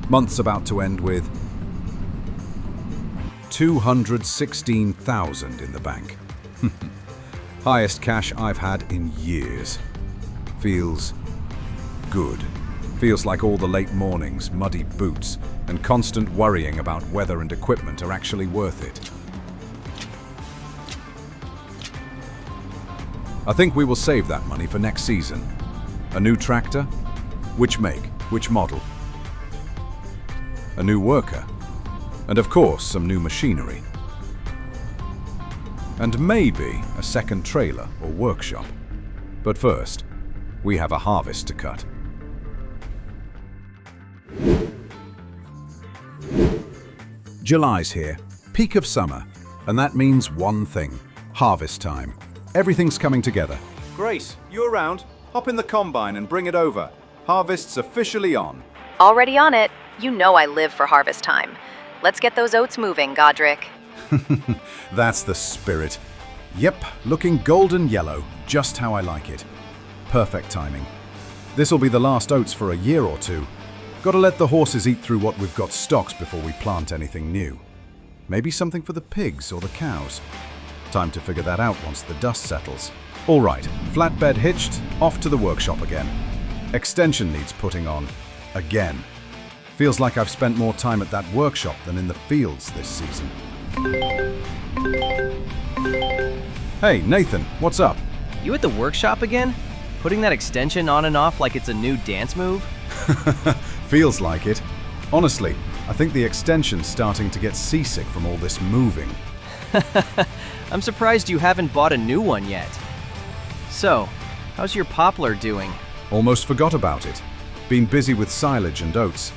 Month's about to end with 216,000 in the bank. Highest cash I've had in years. Feels good. Feels like all the late mornings, muddy boots, and constant worrying about weather and equipment are actually worth it. I think we will save that money for next season. A new tractor? Which make? Which model? A new worker? And of course, some new machinery. And maybe a second trailer or workshop. But first, we have a harvest to cut. July's here, peak of summer, and that means one thing: harvest time. Everything's coming together. Grace, you around? Hop in the combine and bring it over. Harvest's officially on. Already on it. You know I live for harvest time. Let's get those oats moving, Godric. That's the spirit. Yep, looking golden yellow, just how I like it. Perfect timing. This'll be the last oats for a year or two. Gotta let the horses eat through what we've got stocked before we plant anything new. Maybe something for the pigs or the cows. Time to figure that out once the dust settles. All right, flatbed hitched, off to the workshop again. Extension needs putting on. Again. Feels like I've spent more time at that workshop than in the fields this season. Hey, Nathan, what's up? You at the workshop again? Putting that extension on and off like it's a new dance move? Feels like it. Honestly, I think the extension's starting to get seasick from all this moving. I'm surprised you haven't bought a new one yet. So, how's your poplar doing? Almost forgot about it. Been busy with silage and oats.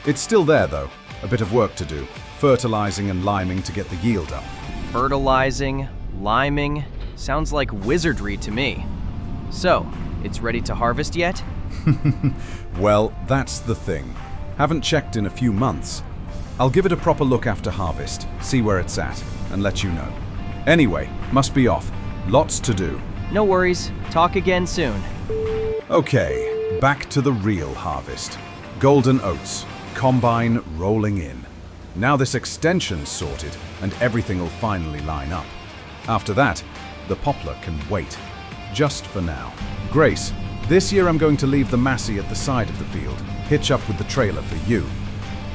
It's still there though, a bit of work to do. Fertilizing and liming to get the yield up. Fertilizing, liming, sounds like wizardry to me. So, it's ready to harvest yet? Well, that's the thing. Haven't checked in a few months. I'll give it a proper look after harvest, see where it's at, and let you know. Anyway, must be off. Lots to do. No worries. Talk again soon. Okay, back to the real harvest. Golden oats, combine rolling in. Now this extension's sorted and everything will finally line up. After that, the poplar can wait. Just for now. Grace, this year I'm going to leave the Massey at the side of the field, hitch up with the trailer for you.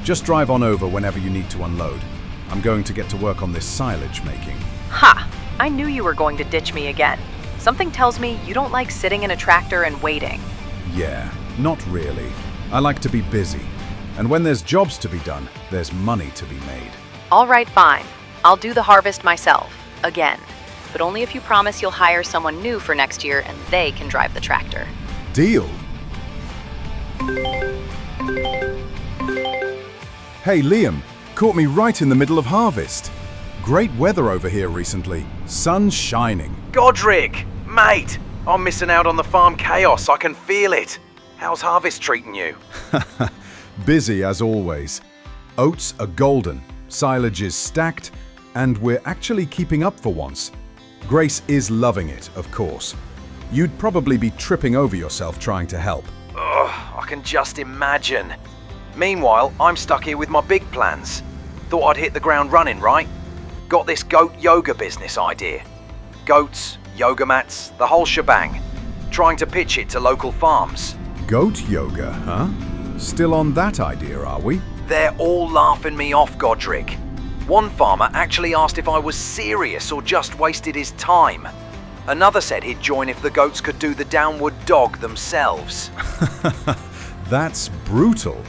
Just drive on over whenever you need to unload. I'm going to get to work on this silage making. Ha! I knew you were going to ditch me again. Something tells me you don't like sitting in a tractor and waiting. Yeah, not really. I like to be busy. And when there's jobs to be done, there's money to be made. All right, fine. I'll do the harvest myself. Again. But only if you promise you'll hire someone new for next year and they can drive the tractor. Deal? Hey, Liam. Caught me right in the middle of harvest. Great weather over here recently. Sun shining. Godric! Mate! I'm missing out on the farm chaos, I can feel it. How's harvest treating you? Busy as always. Oats are golden, silage is stacked, and we're actually keeping up for once. Grace is loving it, of course. You'd probably be tripping over yourself trying to help. Ugh, I can just imagine. Meanwhile, I'm stuck here with my big plans. Thought I'd hit the ground running, right? Got this goat yoga business idea. Goats, yoga mats, the whole shebang. Trying to pitch it to local farms. Goat yoga, huh? Still on that idea, are we? They're all laughing me off, Godric. One farmer actually asked if I was serious or just wasted his time. Another said he'd join if the goats could do the downward dog themselves. That's brutal.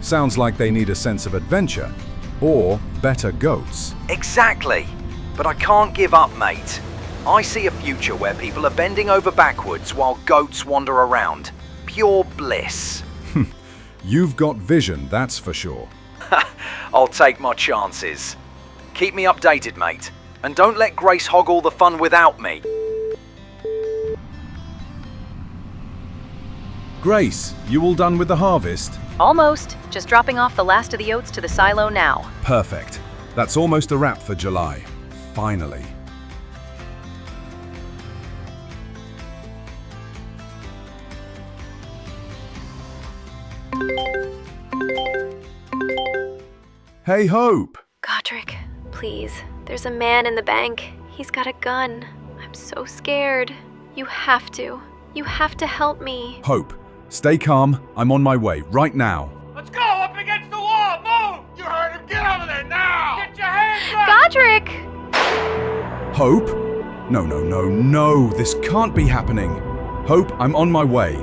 Sounds like they need a sense of adventure. Or better goats. Exactly. But I can't give up, mate. I see a future where people are bending over backwards while goats wander around. Pure bliss. You've got vision, that's for sure. I'll take my chances. Keep me updated, mate. And don't let Grace hog all the fun without me. Grace, you all done with the harvest? Almost. Just dropping off the last of the oats to the silo now. Perfect. That's almost a wrap for July. Finally. Hey, Hope. Godric, please. There's a man in the bank. He's got a gun. I'm so scared. You have to. You have to help me. Hope, stay calm. I'm on my way right now. Let's go! Up against the wall! Move! You heard him! Get over there now! Get your hands up! Godric! Hope? No, this can't be happening. Hope, I'm on my way.